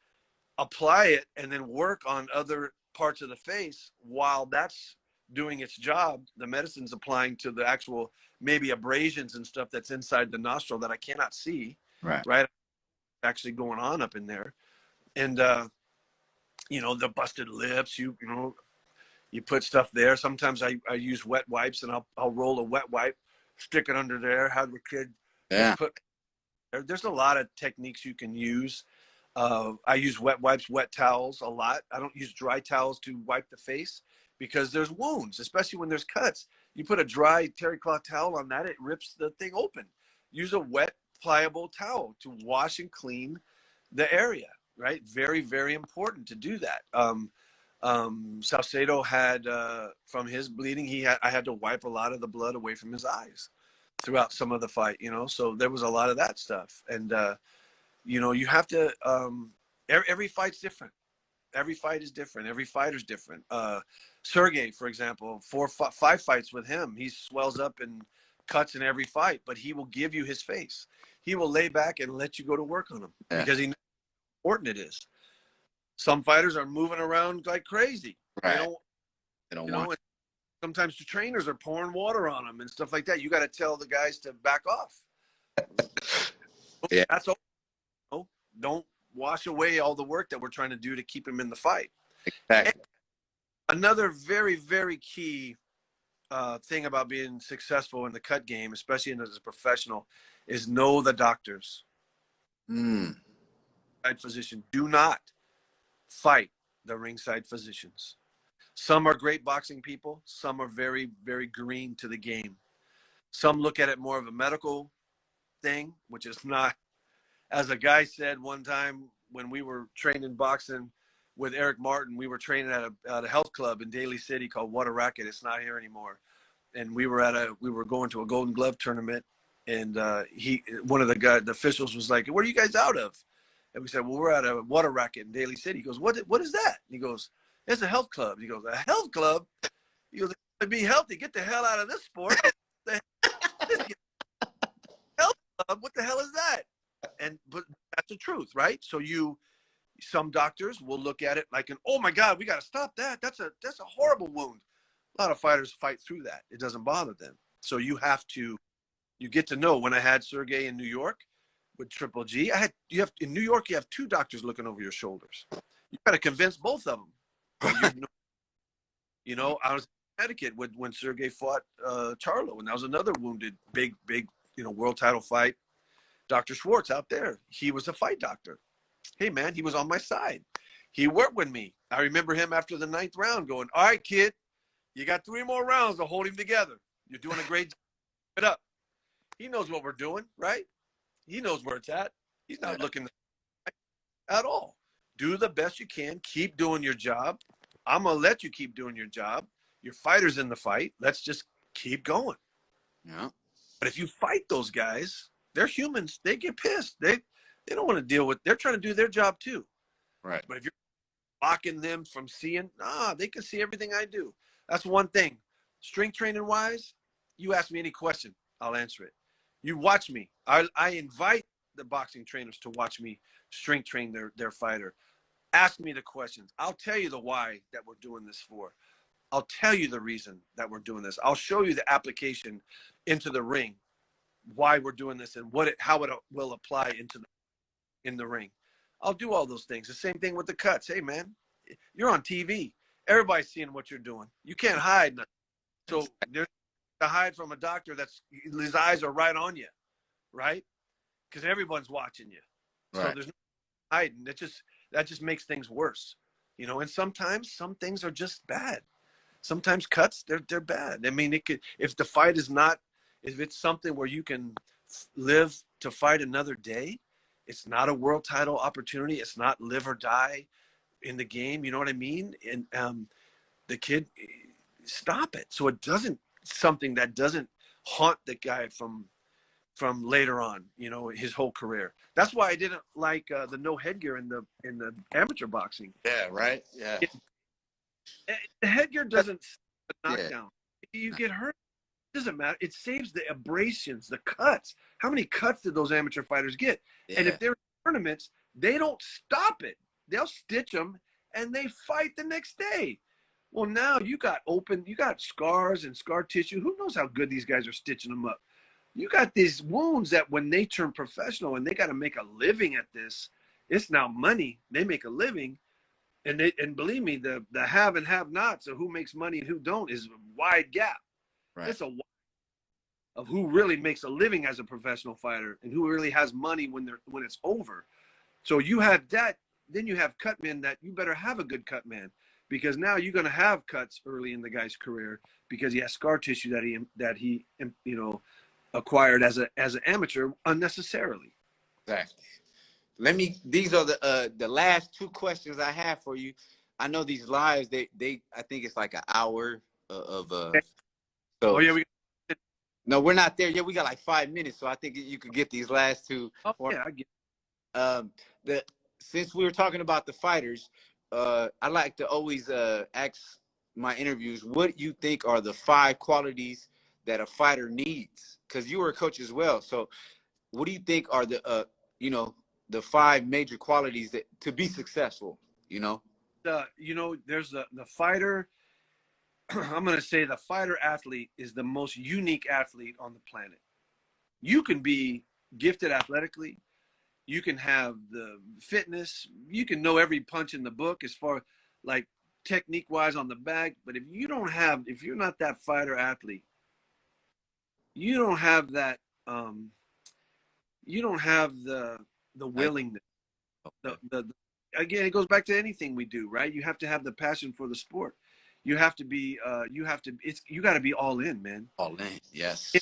apply it, and then work on other parts of the face while that's doing its job. The medicine's applying to the actual maybe abrasions and stuff that's inside the nostril that I cannot see. Right. Actually going on up in there. And, the busted lips, you put stuff there. Sometimes I use wet wipes, and I'll roll a wet wipe, stick it under there, have the kid put. There's a lot of techniques you can use. I use wet wipes, wet towels a lot. I don't use dry towels to wipe the face because there's wounds, especially when there's cuts. You put a dry terry cloth towel on that, it rips the thing open. Use a wet, pliable towel to wash and clean the area, right? Very, very important to do that. Salcedo had, from his bleeding, I had to wipe a lot of the blood away from his eyes throughout some of the fight, so there was a lot of that stuff. And, you have to, every fight's different. Every fight is different. Every fighter's different. Sergey, for example, 5 fights with him, he swells up and cuts in every fight, but he will give you his face. He will lay back and let you go to work on him because he knows how important it is. Some fighters are moving around like crazy. Right. They don't want. Sometimes the trainers are pouring water on them and stuff like that. You got to tell the guys to back off. Yeah. That's all. Don't wash away all the work that we're trying to do to keep him in the fight. Exactly. And another very, very key thing about being successful in the cut game, especially as a professional, is know the doctors. Physician. Do not fight the ringside physicians. Some are great boxing people. Some are very, very green to the game. Some look at it more of a medical thing, which is not. As a guy said one time when we were training boxing with Eric Martin, we were training at a health club in Daly City called What a Racket. It's not here anymore. And we were going to a Golden Glove tournament, and one of the officials was like, "Where are you guys out of?" And we said, "Well, we're at a Water Racket in Daly City." He goes, "What is that?" And he goes, "It's a health club." He goes, "A health club?" He goes, "To be healthy, get the hell out of this sport." Health club? What the hell is that? But that's the truth, right? So some doctors will look at it like oh my God, we got to stop that. That's a horrible wound. A lot of fighters fight through that. It doesn't bother them. So you get to know. When I had Sergey in New York with Triple G, in New York, you have 2 doctors looking over your shoulders. You got to convince both of them. I was in Connecticut when Sergey fought Charlo, and that was another wounded, big, world title fight. Dr. Schwartz out there, he was a fight doctor. Hey, man, he was on my side. He worked with me. I remember him after the 9th round going, "All right, kid, you got 3 more rounds to hold him together. You're doing a great job. Keep it up." He knows what we're doing, right? He knows where it's at. He's not looking at all. Do the best you can. Keep doing your job. I'm going to let you keep doing your job. Your fighter's in the fight. Let's just keep going. Yeah. But if you fight those guys, they're humans. They get pissed. They don't want to deal with. They're trying to do their job too. Right. But if you're blocking them from seeing, they can see everything I do. That's one thing. Strength training wise, you ask me any question, I'll answer it. You watch me. I invite the boxing trainers to watch me strength train their fighter. Ask me the questions. I'll tell you the why that we're doing this for. I'll tell you the reason that we're doing this. I'll show you the application into the ring, why we're doing this, and how it will apply in the ring. I'll do all those things. The same thing with the cuts. Hey, man, you're on TV. Everybody's seeing what you're doing. You can't hide nothing. So there's to hide from a doctor his eyes are right on you, right? because everyone's watching you. So Right. there's no hiding. That just makes things worse, you know. And sometimes some things are just bad. Sometimes cuts they're bad. I mean, it could, if the fight is not, if it's something where you can live to fight another day, it's not a world title opportunity. It's not live or die in the game. You know what I mean? And the kid, stop it. So it doesn't, something that doesn't haunt the guy from later on, you know, his whole career. That's why I didn't like the no headgear in the amateur boxing. Yeah. Right. Yeah. The headgear doesn't knock Yeah. down. You get hurt. It doesn't matter. It saves the abrasions, the cuts. How many cuts did those amateur fighters get? Yeah. And if they're in tournaments, they don't stop it. They'll stitch them and they fight the next day. Well, now you got scars and scar tissue. Who knows how good these guys are stitching them up? You got these wounds that when they turn professional and they got to make a living at this, it's now money. They make a living. And believe me, the have and have nots of who makes money and who don't is a wide gap. Right. It's a wide of who really makes a living as a professional fighter and who really has money when it's over. So you have that, then you have Cutman that you better have a good Cutman, because now you're going to have cuts early in the guy's career because he has scar tissue that he you know, acquired as an amateur unnecessarily. Exactly. These are the last two questions I have for you. I know these lives, they I think it's like an hour of Okay. so. Oh yeah, No, we're not there yet. We got like 5 minutes, so I think you could get these last two. oh yeah, I get The since we were talking about the fighters, I like to always ask my interviews, what you think are the 5 qualities that a fighter needs? Because you were a coach as well, so what do you think are the you know, the 5 major qualities that to be successful? You know, you know, there's the fighter. I'm going to say the fighter athlete is the most unique athlete on the planet. You can be gifted athletically. You can have the fitness. You can know every punch in the book as far like technique wise on the bag. But if you're not that fighter athlete, you don't have that. You don't have the willingness. Again, it goes back to anything we do, right? You have to have the passion for the sport. You have to be. You got to be all in, man. all in, yes.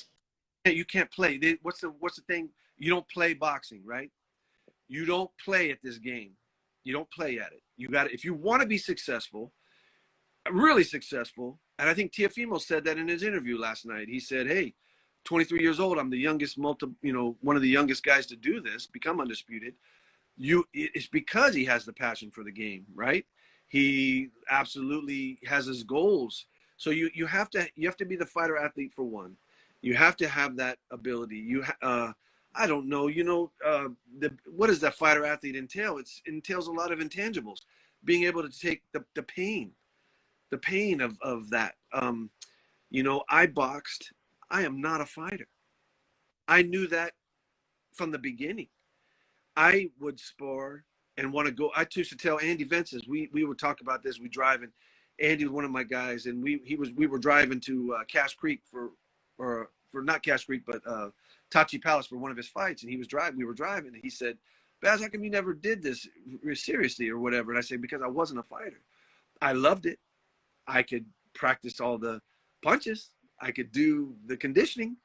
You can't play. What's the thing? You don't play boxing, right? You don't play at this game. You don't play at it. You got to, if you want to be successful, really successful. And I think Teofimo said that in his interview last night. He said, "Hey, 23 years old. I'm the youngest one of the youngest guys to do this, become undisputed. It's because he has the passion for the game, right? He absolutely has his goals. So you have to be the fighter athlete for one. You have to have that ability. I don't know, what does that fighter athlete entail? It entails a lot of intangibles. Being able to take the pain of that. I boxed. I am not a fighter. I knew that from the beginning. I would spar and want to go. I used to tell Andy Vences, we would talk about this. We drive, and Andy was one of my guys, and we were driving to Cache Creek for not Cache Creek, but Tachi Palace for one of his fights, and we were driving, and he said, "Baz, how come you never did this seriously or whatever?" And I said, "Because I wasn't a fighter. I loved it. I could practice all the punches. I could do the conditioning.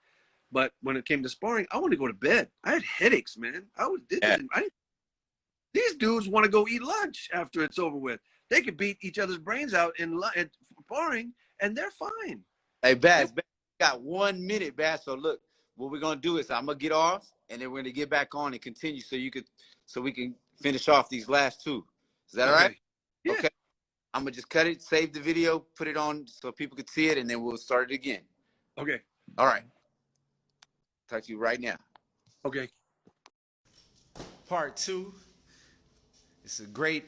But when it came to sparring, I wanted to go to bed. I had headaches, man. These dudes want to go eat lunch after it's over with. They could beat each other's brains out in sparring, and they're fine." Hey, Baz, got 1 minute, Baz. So look, what we're gonna do is I'm gonna get off, and then we're gonna get back on and continue, so we can finish off these last two. Is that all right? Yeah. Okay. I'm gonna just cut it, save the video, put it on so people can see it, and then we'll start it again. Okay. All right. Talk to you right now. Okay. Part 2. It's a great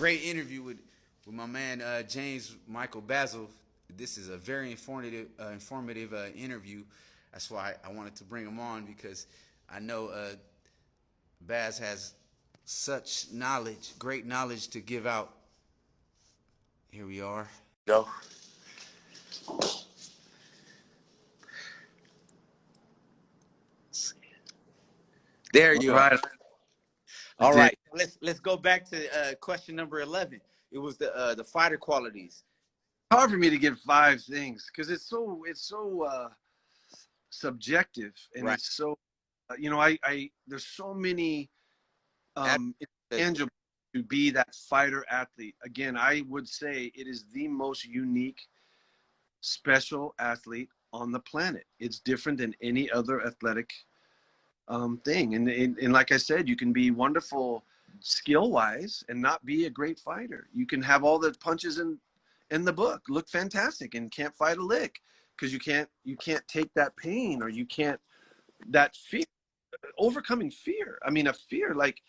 interview with my man James Michael Bazzel. This is a very informative interview. That's why I wanted to bring him on, because I know Baz has such knowledge, great knowledge to give out. Here we are. Go. There All you are. right. All Dig. right. Let's go back to question number 11. It was the fighter qualities. Hard for me to give 5 things because it's so subjective, and Right. it's so I there's so many That's intangible to be that fighter athlete. Again, I would say it is the most unique special athlete on the planet. It's different than any other athletic thing. And like I said, you can be wonderful skill wise and not be a great fighter. You can have all the punches in the book, look fantastic, and can't fight a lick because you can't take that pain, or you can't, that fear, overcoming fear. I mean, a fear, like,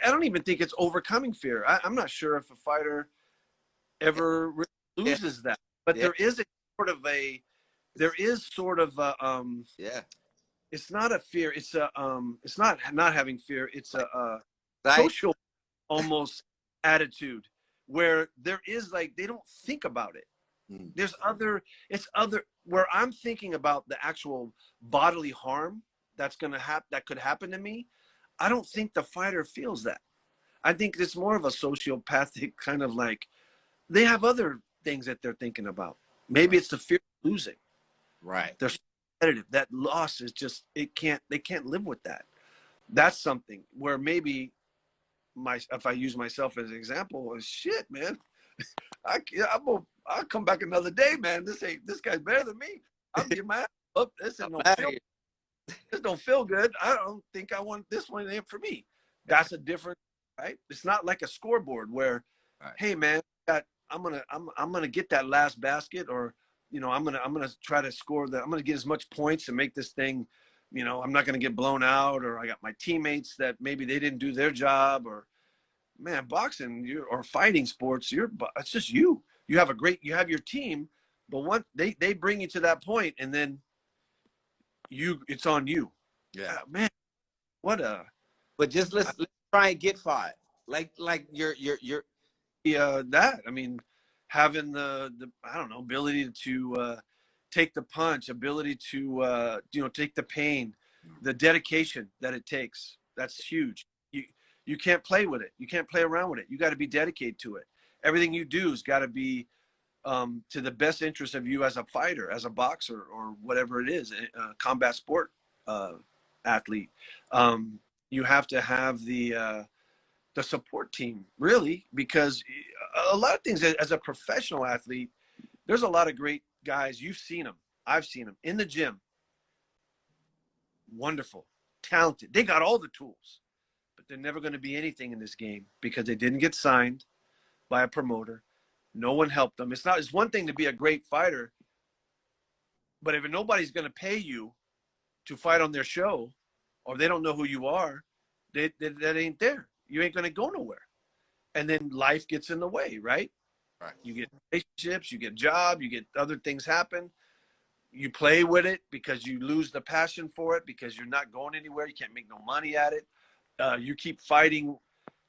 I don't even think it's overcoming fear. I'm not sure if a fighter ever really yeah. loses that, but Yeah. there is sort of a, Yeah. it's not a fear. It's not having fear. It's a Right. social almost attitude where there is, like, they don't think about it. Mm. It's other where I'm thinking about the actual bodily harm that's that could happen to me. I don't think the fighter feels that. I think it's more of a sociopathic kind of, like, they have other things that they're thinking about. Maybe it's the fear of losing. Right. They're so competitive. That loss is just, they can't live with that. That's something where maybe if I use myself as an example, shit, man, I'll come back another day, man. This guy's better than me. I'll get my ass up. This don't feel good. I don't think I want this one in for me. That's a different, right? It's not like a scoreboard where, Right. hey, man, I'm gonna get that last basket, or I'm gonna try to score that. I'm gonna get as much points and make this thing. I'm not gonna get blown out, or I got my teammates that maybe they didn't do their job, or, man, boxing or fighting sports, it's just you. You have your team, but they bring you to that point, and then it's on you. Yeah. Man, what a But just let's try and get 5. Like you're that. I mean, having the I don't know, ability to take the punch, ability to take the pain, the dedication that it takes. That's huge. You can't play with it. You can't play around with it. You got to be dedicated to it. Everything you do has got to be to the best interest of you as a fighter, as a boxer, or whatever it is, a combat sport athlete. You have to have the support team, really, because a lot of things, as a professional athlete, there's a lot of great guys. You've seen them. I've seen them in the gym. Wonderful, talented. They got all the tools, but they're never going to be anything in this game because they didn't get signed by a promoter. No one helped them. It's one thing to be a great fighter, but if nobody's going to pay you to fight on their show, or they don't know who you are, that ain't there. You ain't going to go nowhere. And then life gets in the way, right? right. You get relationships, you get job, you get other things happen. You play with it because you lose the passion for it because you're not going anywhere. You can't make no money at it. You keep fighting.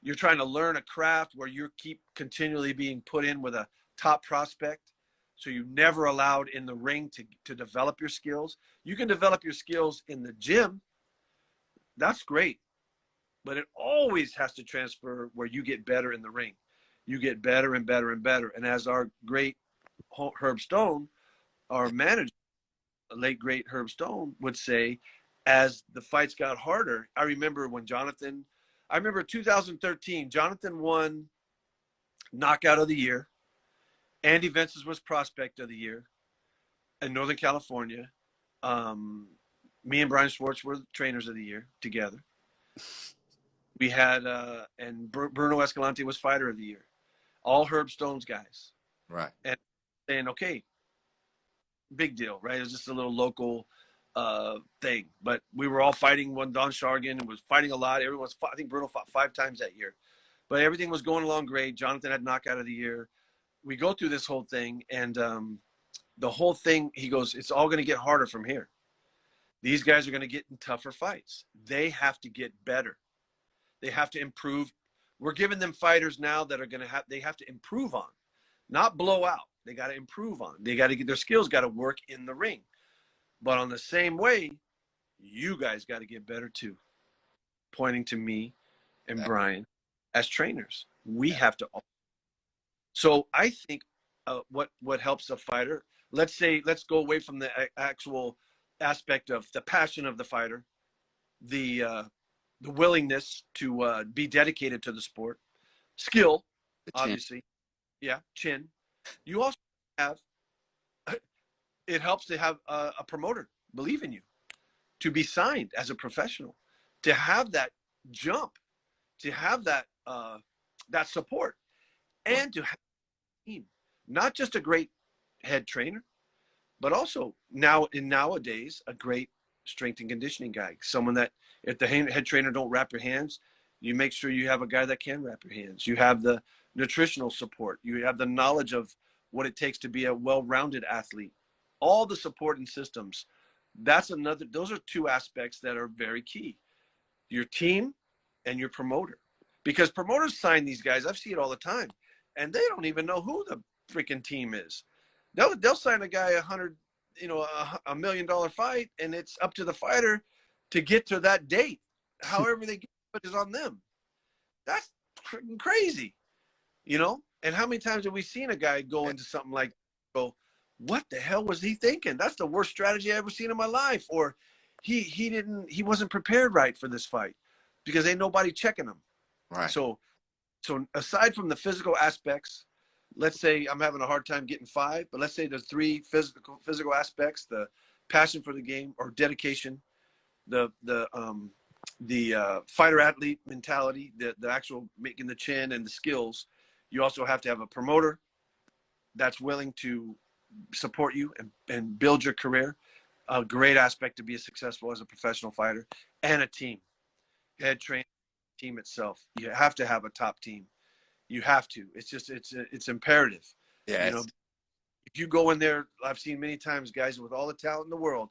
You're trying to learn a craft where you keep continually being put in with a top prospect. So you're never allowed in the ring to develop your skills. You can develop your skills in the gym. That's great. But it always has to transfer where you get better in the ring. You get better and better and better. And as our great Herb Stone, our manager, late great Herb Stone, would say, as the fights got harder, I remember 2013, Jonathan won knockout of the year. Andy Vences was prospect of the year in Northern California. Me and Brian Schwartz were trainers of the year together. We had, and Bruno Escalante was fighter of the year. All Herb Stone's guys. Right. And saying, okay, big deal, right? It was just a little local thing. But we were all fighting. When Don Shargan was fighting a lot. I think Bruno fought 5 times that year. But everything was going along great. Jonathan had knockout of the year. We go through this whole thing, and the whole thing, he goes, it's all going to get harder from here. These guys are going to get in tougher fights. They have to get better. They have to improve. We're giving them fighters now that are going to they have to improve on, not blow out. They got to improve on. They got to get their skills, got to work in the ring. But on the same way, you guys got to get better too. pointing to me and Brian as trainers. We have to. So I think what helps a fighter, let's go away from the actual aspect of the passion of the fighter, the willingness to be dedicated to the sport, skill, obviously, chin. You also have, it helps to have a promoter believe in you, to be signed as a professional, to have that jump, to have that that support, and to have a team, not just a great head trainer, but also nowadays a great strength and conditioning guy, someone that if the head trainer don't wrap your hands, you make sure you have a guy that can wrap your hands. You have the nutritional support. You have the knowledge of what it takes to be a well-rounded athlete. All the support and systems. Those are two aspects that are very key. Your team and your promoter. Because promoters sign these guys, I've seen it all the time, and they don't even know who the freaking team is. They'll sign a guy $100 million fight, and it's up to the fighter to get to that date. However they get it is on them. That's crazy, And how many times have we seen a guy go into something like, what the hell was he thinking? That's the worst strategy I've ever seen in my life. Or he wasn't prepared right for this fight because ain't nobody checking him. Right. So aside from the physical aspects, let's say I'm having a hard time getting 5, but let's say there's 3 physical aspects: the passion for the game or dedication, the fighter athlete mentality, the actual making the chin, and the skills. You also have to have a promoter that's willing to support you and build your career. A great aspect to be successful as a professional fighter, and a team, head trainer, team itself. You have to have a top team. You have to. It's imperative. Yeah. If you go in there, I've seen many times guys with all the talent in the world,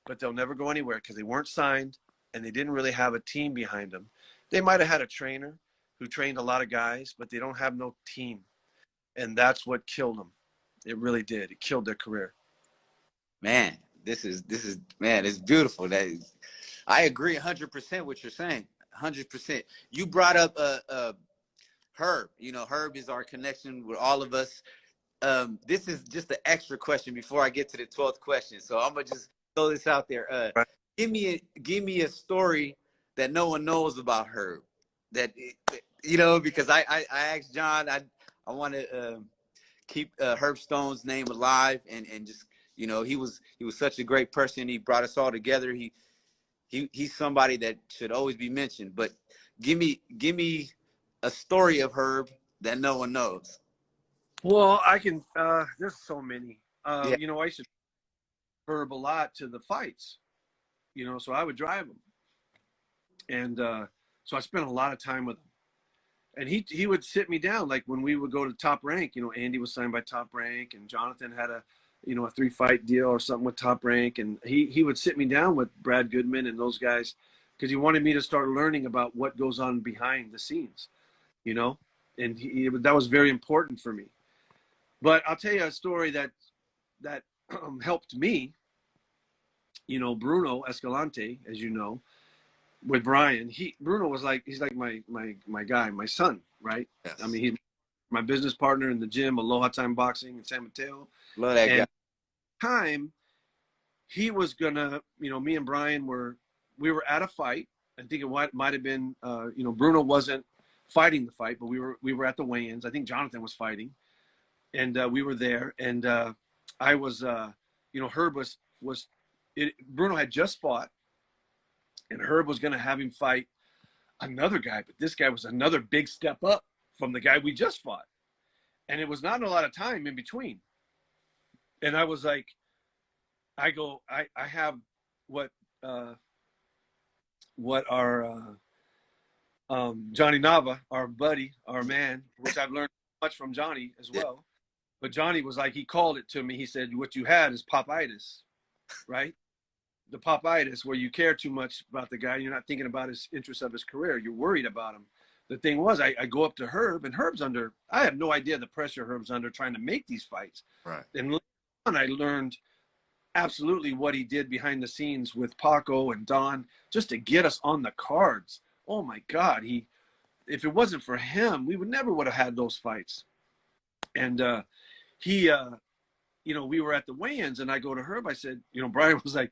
but they'll never go anywhere because they weren't signed and they didn't really have a team behind them. They might have had a trainer who trained a lot of guys, but they don't have no team. And that's what killed them. It really did. It killed their career. Man, this is man, it's beautiful. I agree 100% what you're saying. 100%. You brought up Herb. Herb is our connection with all of us. This is just an extra question before I get to the 12th question. So I'm gonna just throw this out there. Right. Give me a story that no one knows about Herb. That because I asked John, I want to keep Herb Stone's name alive, and just he was such a great person. He brought us all together. He's somebody that should always be mentioned. But give me a story of Herb that no one knows. Well, I can. There's so many. Yeah. I used to Herb a lot to the fights. So I would drive him, and so I spent a lot of time with him. And he would sit me down, like when we would go to Top Rank. Andy was signed by Top Rank, and Jonathan had a 3-fight deal or something with Top Rank, and he would sit me down with Brad Goodman and those guys because he wanted me to start learning about what goes on behind the scenes, and that was very important for me. But I'll tell you a story that helped me. Bruno Escalante, as you know, with Brian, Bruno was he's like my guy, my son, right? Yes. I mean, he's my business partner in the gym, Aloha Time Boxing in San Mateo. Love that guy. Time he was gonna, me and Brian we were at a fight. I think it might have been, Bruno wasn't fighting the fight, but we were at the weigh-ins. I think Jonathan was fighting, and we were there. And I was, Herb Bruno had just fought, and Herb was going to have him fight another guy, but this guy was another big step up from the guy we just fought. And it was not a lot of time in between. And I was like, I have what our Johnny Nava, our buddy, our man, which I've learned much from Johnny as well. But Johnny was like, he called it to me. He said, what you had is pop-itis, right? The pop-itis, where you care too much about the guy. You're not thinking about his interest of his career. You're worried about him. The thing was, I go up to Herb, and Herb's under, I have no idea the pressure Herb's under trying to make these fights. Right. And later on, I learned absolutely what he did behind the scenes with Paco and Don, just to get us on the cards oh my God, if it wasn't for him, we would have had those fights. And he, we were at the weigh-ins, and I go to Herb. I said, Brian was like,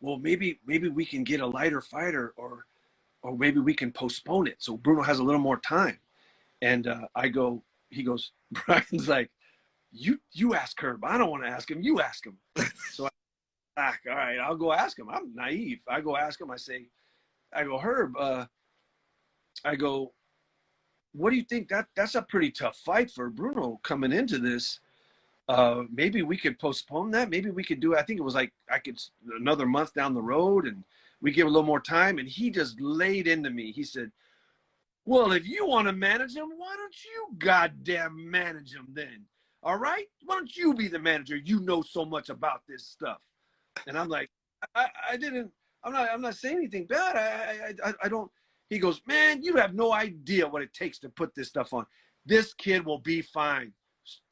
well, maybe we can get a lighter fighter, or maybe we can postpone it so Bruno has a little more time. And he goes, Brian's like, you ask Herb. I don't want to ask him. You ask him. So all right, I'll go ask him. I'm naive. I go ask him. I go, Herb, I go, what do you think? That's a pretty tough fight for Bruno coming into this. Maybe we could postpone that. Maybe we could do it. I think it was like another month down the road, and we give a little more time. And he just laid into me. He said, well, if you want to manage him, why don't you goddamn manage him then? All right? Why don't you be the manager? You know so much about this stuff. And I'm like, I'm not saying anything bad. I don't. He goes, man, you have no idea what it takes to put this stuff on. This kid will be fine.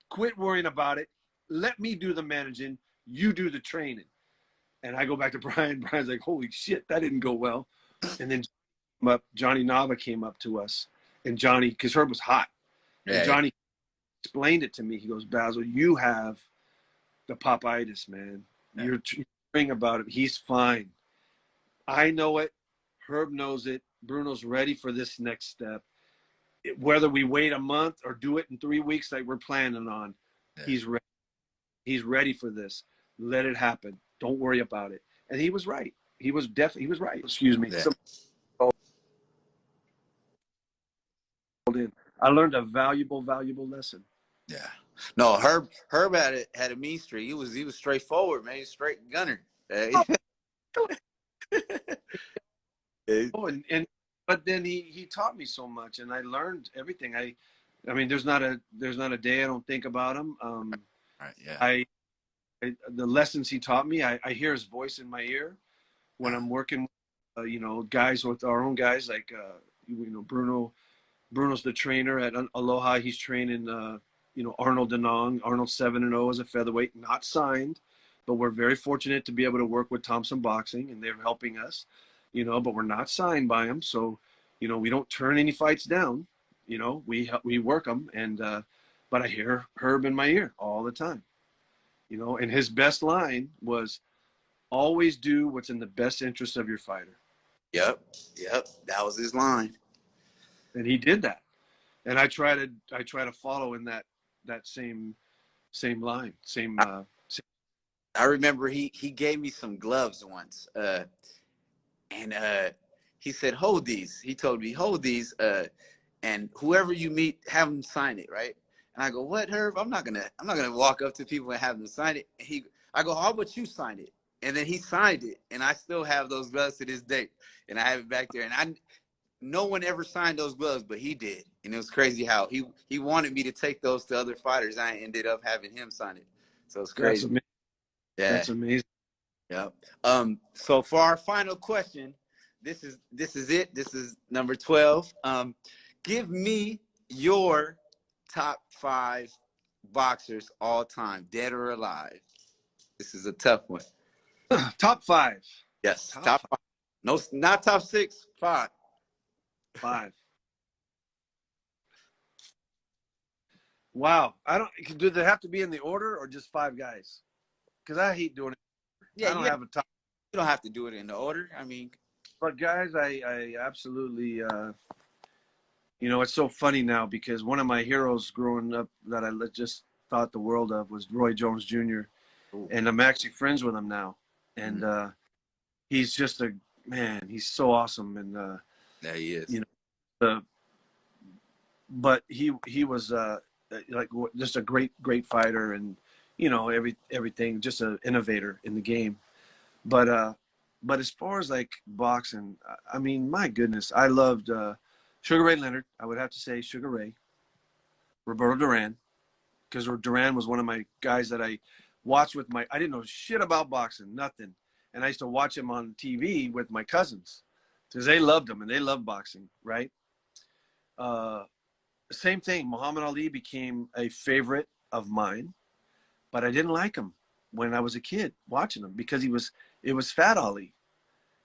Quit worrying about it. Let me do the managing. You do the training. And I go back to Brian. Brian's like, holy shit, that didn't go well. And then Johnny Nava came up to us. And Johnny, because Herb was hot. Yeah. And Johnny explained it to me. He goes, Bazzel, you have the Popeyes, man. Yeah. You're worrying about it. He's fine. I know it. Herb knows it. Bruno's ready for this next step. Whether we wait a month or do it in 3 weeks like we're planning on, yeah. He's ready. He's ready for this. Let it happen. Don't worry about it. And he was right. He was right. Excuse me. Yeah. I learned a valuable lesson. Yeah. No, Herb had a mean streak. He was straightforward, man. He's straight gunner. Oh, but then he taught me so much, and I learned everything. I mean, there's not a day I don't think about him. Right, yeah. The lessons he taught me, I hear his voice in my ear when I'm working, guys with our own guys like Bruno's the trainer at Aloha. He's training Arnold Denong. Arnold's 7-0 as a featherweight, not signed, but we're very fortunate to be able to work with Thompson Boxing, and they're helping us. But we're not signed by him, so we don't turn any fights down. We work them, and but I hear Herb in my ear all the time. And his best line was, "Always do what's in the best interest of your fighter." Yep, that was his line, and he did that. And I try to follow in that same line, same. I remember he gave me some gloves once. And he said, hold these. He told me, hold these, and whoever you meet, have them sign it, right? And I go, what, Herb? I'm not gonna walk up to people and have them sign it. And I go, how about you sign it? And then he signed it, and I still have those gloves to this day, and I have it back there. And no one ever signed those gloves, but he did, and it was crazy how he wanted me to take those to other fighters. I ended up having him sign it, so it's crazy. That's amazing. Yep. So for our final question, this is it. This is number 12. Give me your top 5 boxers all time, dead or alive. This is a tough one. Top 5. Yes. Top 5. No, not top 6. 5. 5. Wow. Do they have to be in the order or just 5 guys? Because I hate doing it. Yeah, I don't have a top. You don't have to do it in the order. I mean, but guys, I absolutely, it's so funny now because one of my heroes growing up that I just thought the world of was Roy Jones Jr. Ooh. And I'm actually friends with him now, and he's just a man. He's so awesome, and yeah, he is. But he was like just a great fighter, and everything, just an innovator in the game. But as far as like boxing, I mean, my goodness, I loved Sugar Ray Leonard. I would have to say Sugar Ray, Roberto Duran, because Duran was one of my guys that I watched with I didn't know shit about boxing, nothing. And I used to watch him on TV with my cousins because they loved him and they loved boxing, right? Same thing. Muhammad Ali became a favorite of mine, but I didn't like him when I was a kid watching him because it was Fat Ali.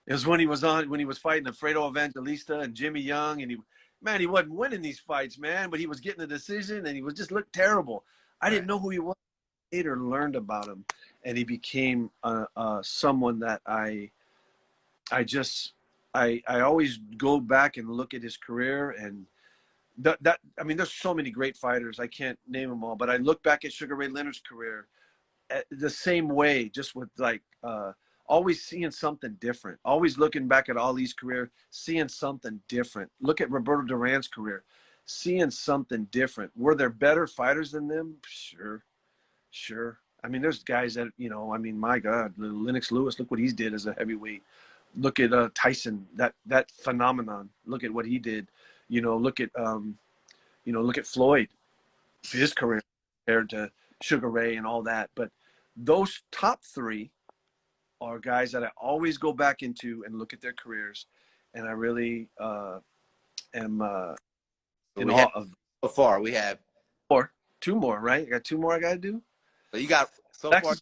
It was when he was fighting Alfredo Evangelista and Jimmy Young, and he wasn't winning these fights, man, but he was getting the decision, and he was just looked terrible. I didn't know who he was. Later learned about him, and he became someone that I always go back and look at his career, and I mean, there's so many great fighters. I can't name them all, but I look back at Sugar Ray Leonard's career the same way, just with like always seeing something different, always looking back at Ali's career, seeing something different. Look at Roberto Duran's career, seeing something different. Were there better fighters than them? Sure. I mean, there's guys that, I mean, my God, Lennox Lewis, look what he's did as a heavyweight. Look at Tyson, that phenomenon. Look at what he did. Look at Floyd, his career compared to Sugar Ray and all that. But those top three are guys that I always go back into and look at their careers, and I really am in awe of. So far, we have two more, right? I got two more I got to do. So you got so far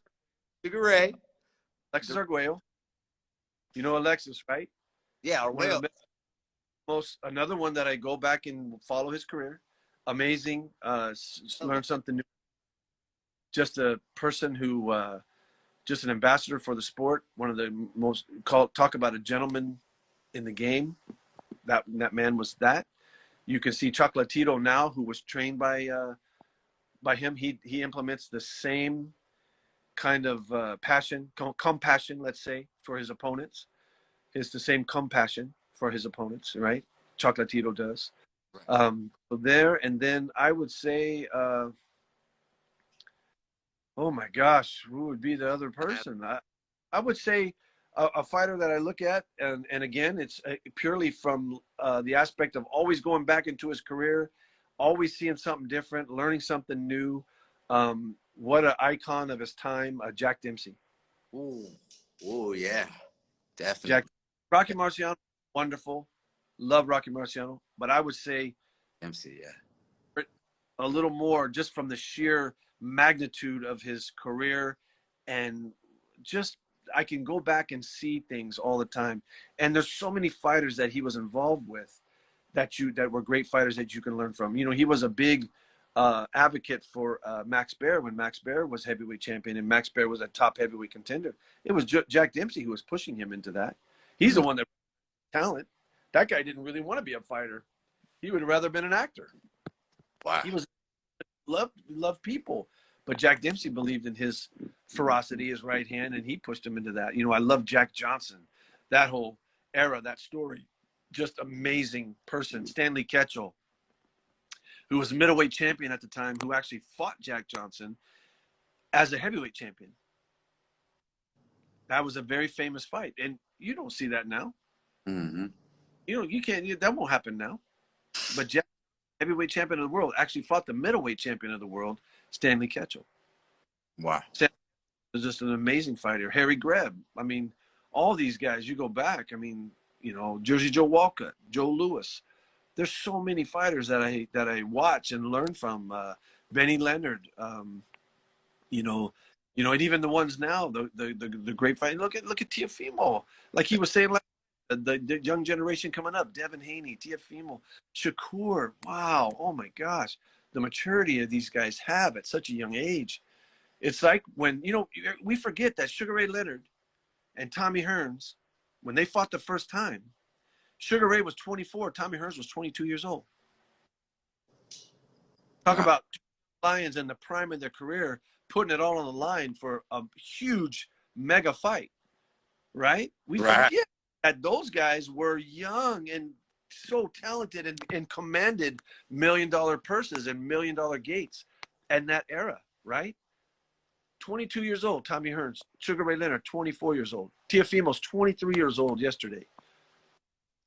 Sugar Ray, Alexis Arguello. You know Alexis, right? Yeah, Arguello. Another one that I go back and follow his career. Amazing. Learn something new. Just a person who, just an ambassador for the sport. One of the most talk about a gentleman in the game. That man was that. You can see Chocolatito now, who was trained by him. He implements the same kind of compassion, let's say, for his opponents. It's the same compassion for his opponents, right? Chocolatito does. Right. So there, and then I would say, oh my gosh, who would be the other person? I would say a fighter that I look at, and again, it's purely from the aspect of always going back into his career, always seeing something different, learning something new. What an icon of his time, Jack Dempsey. Oh yeah, definitely. Rocky Marciano, wonderful. Love Rocky Marciano. But I would say Dempsey, yeah. A little more just from the sheer magnitude of his career, and just I can go back and see things all the time. And there's so many fighters that he was involved with that were great fighters that you can learn from. He was a big advocate for Max Baer when Max Baer was heavyweight champion and Max Baer was a top heavyweight contender. It was Jack Dempsey who was pushing him into that. He's the one that talent. That guy didn't really want to be a fighter. He would have rather been an actor. Wow. He was loved people. But Jack Dempsey believed in his ferocity, his right hand, and he pushed him into that. I love Jack Johnson. That whole era, that story. Just amazing person. Stanley Ketchel, who was a middleweight champion at the time, who actually fought Jack Johnson as a heavyweight champion. That was a very famous fight. And you don't see that now. Mm-hmm. You can't, that won't happen now. But Jack, heavyweight champion of the world, actually fought the middleweight champion of the world, Stanley Ketchel. Wow. Stanley was just an amazing fighter. Harry Greb. I mean, all these guys, you go back, I mean, Jersey Joe Walcott, Joe Louis. There's so many fighters that I watch and learn from. Benny Leonard, and even the ones now, the great fight. Look at Teofimo. Like he was saying, like the young generation coming up, Devin Haney, Teofimo, Shakur. Wow, oh my gosh, the maturity of these guys have at such a young age. It's like when we forget that Sugar Ray Leonard and Tommy Hearns, when they fought the first time, Sugar Ray was 24, Tommy Hearns was 22 years old. Talk about lions in the prime of their career, putting it all on the line for a huge mega fight, right? We forget that those guys were young and so talented and commanded $1 million purses and $1 million gates in that era, right? 22 years old, Tommy Hearns. Sugar Ray Leonard, 24 years old. Teofimo's 23 years old yesterday.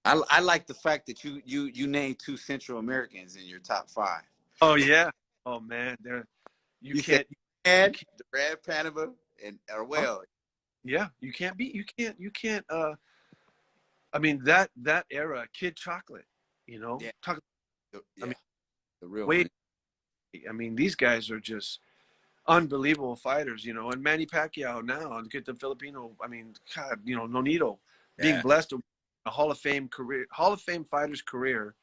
I like the fact that you named 2 Central Americans in your top 5. Oh yeah. Oh man, you can't. And the Brad Panama and Arguello. Yeah, you can't. I mean that era, Kid Chocolate. Yeah. I mean, the real. I mean, these guys are just unbelievable fighters. And Manny Pacquiao now, and get the Filipino. I mean, God, Nonito. being Yeah. blessed with a Hall of Fame career, Hall of Fame fighter's career,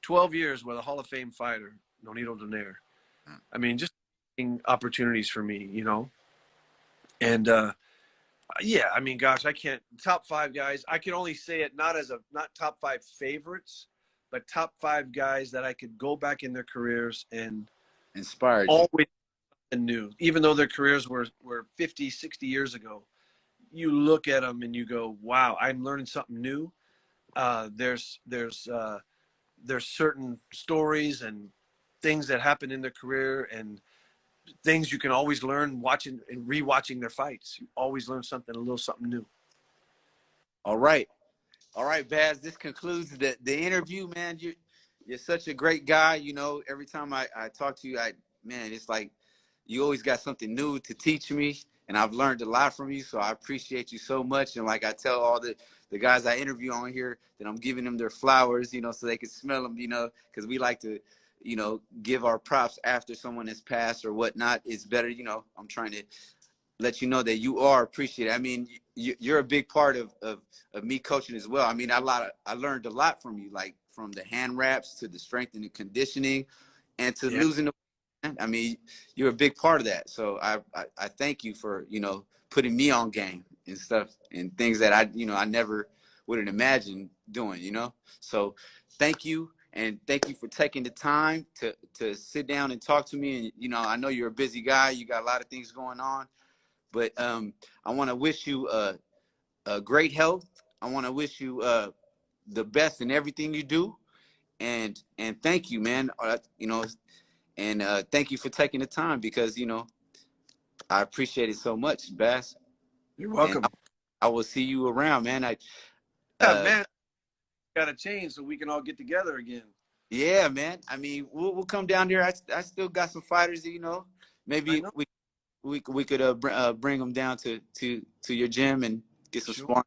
12 years with a Hall of Fame fighter, extraordinaire. I mean, just opportunities for me, you know. And yeah, I mean, gosh, I can't top 5 guys. I can only say it not top 5 favorites, but top 5 guys that I could go back in their careers and Inspired you. always new, even though their careers were 50, 60 years ago. You look at them and you go, wow, I'm learning something new. There's certain stories and things that happen in their career and things you can always learn watching and rewatching their fights. You always learn something, a little something new. All right. All right, Baz, this concludes the interview, man. You're such a great guy. You know, every time I talk to you, man, it's like you always got something new to teach me, and I've learned a lot from you, so I appreciate you so much. And like I tell all the guys I interview on here that I'm giving them their flowers, you know, so they can smell them, you know, because we like to, you know, give our props after someone has passed or whatnot. It's better, you know, I'm trying to let you know that you are appreciated. I mean, you're a big part of me coaching as well. I mean, I learned a lot from you, like from the hand wraps to the strength and the conditioning and to losing the weight. I mean, you're a big part of that. So I thank you for, you know, putting me on game and stuff and things that I never would have imagined doing, you know? So thank you. And thank you for taking the time to sit down and talk to me. And, you know, I know you're a busy guy. You got a lot of things going on. But I want to wish you a great health. I want to wish you the best in everything you do, and thank you, man. You know, and thank you for taking the time because you know I appreciate it so much, Bass. You're welcome. And I will see you around, man. Man, got to change so we can all get together again. Yeah, man. I mean, we'll come down there. I still got some fighters, you know. Maybe we could bring them down to your gym and get some sparring.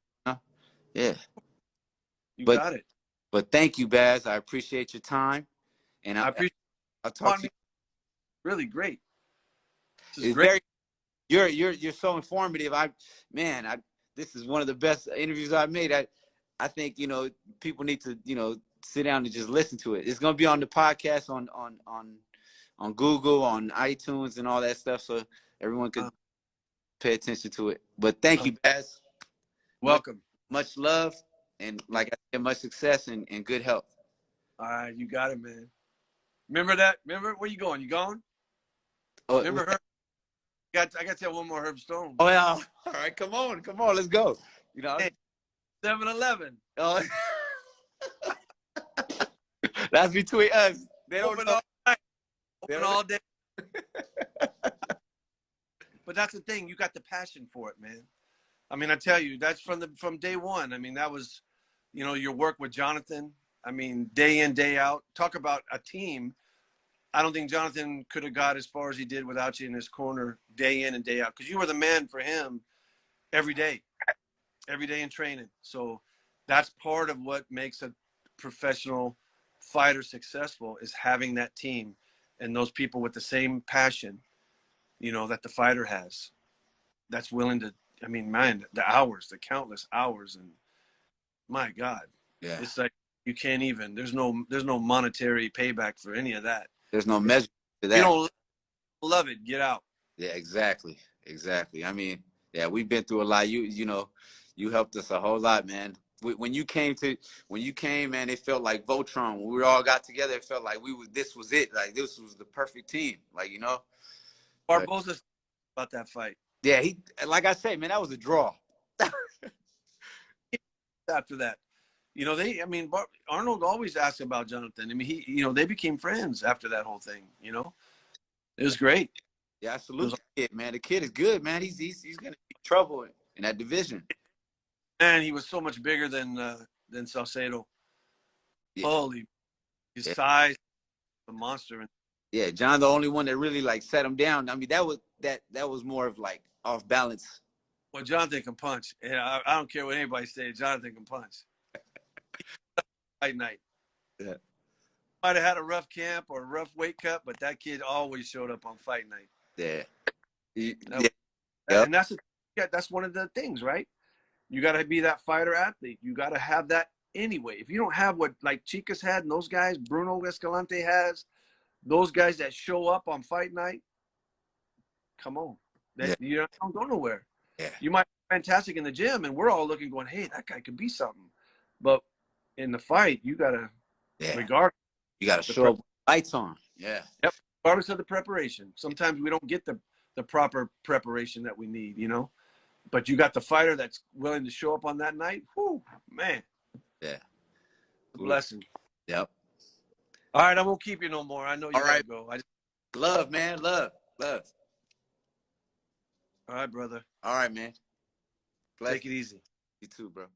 Yeah. You got it. But thank you, Baz. I appreciate your time. And I appreciate I'll talk to you. Really great. This is great. You're so informative. This is one of the best interviews I've made. I think, you know, people need to, you know, sit down and just listen to it. It's gonna be on the podcast on Google, on iTunes and all that stuff, so everyone could pay attention to it. But thank you, Baz. Welcome. Much love, and like I said, much success and good health. All right, you got it, man. Remember that? Remember where you going? You going? Oh, remember Herb? I got to tell one more Herb Stone. Oh yeah. All right, come on, let's go. You know, 7-Eleven. Oh, that's between us. They don't open know. all night. Open all day. But that's the thing. You got the passion for it, man. I mean, I tell you, that's from day one. I mean, that was, you know, your work with Jonathan. I mean, day in, day out. Talk about a team. I don't think Jonathan could have got as far as he did without you in his corner day in and day out, because you were the man for him every day in training. So that's part of what makes a professional fighter successful, is having that team and those people with the same passion, you know, that the fighter has, that's willing to, I mean, man, the countless hours, and my God, yeah, it's like you can't even, there's no monetary payback for any of that. There's no measure to that. You don't love it, get out. Yeah, exactly. I mean, yeah, we've been through a lot. You know, you helped us a whole lot, man. When you came, man, it felt like Voltron. When we all got together, it felt like this was it. Like this was the perfect team. Like, you know. Barbosa about that fight. Yeah, like I said, man, that was a draw. After that, you know, Arnold always asked about Jonathan. I mean, they became friends after that whole thing. You know, it was great. Yeah, I salute the kid, man. The kid is good, man. He's gonna be trouble in that division. And he was so much bigger than Salcedo. Yeah. Holy, his size, the monster. Yeah, John, the only one that really like set him down. I mean, that was more of like off balance. Well, Jonathan can punch, and I don't care what anybody says. Jonathan can punch. Fight night. Yeah. Might have had a rough camp or a rough weight cut, but that kid always showed up on fight night. Yeah. And that's one of the things, right? You got to be that fighter athlete. You got to have that anyway. If you don't have what like Chicas had and those guys, Bruno Escalante has, those guys that show up on fight night, come on. You don't go nowhere. Yeah. You might be fantastic in the gym, and we're all looking going, hey, that guy could be something. But in the fight, you got to, regardless. You got to show up with lights on. Yeah. Yep. Regardless of the preparation. Sometimes we don't get the proper preparation that we need, you know. But you got the fighter that's willing to show up on that night. Whoo, man. Yeah. Blessing. Yep. All right, I won't keep you no more. I know you gotta go. Love, man. Love. All right, brother. All right, man. Take it easy. You too, bro.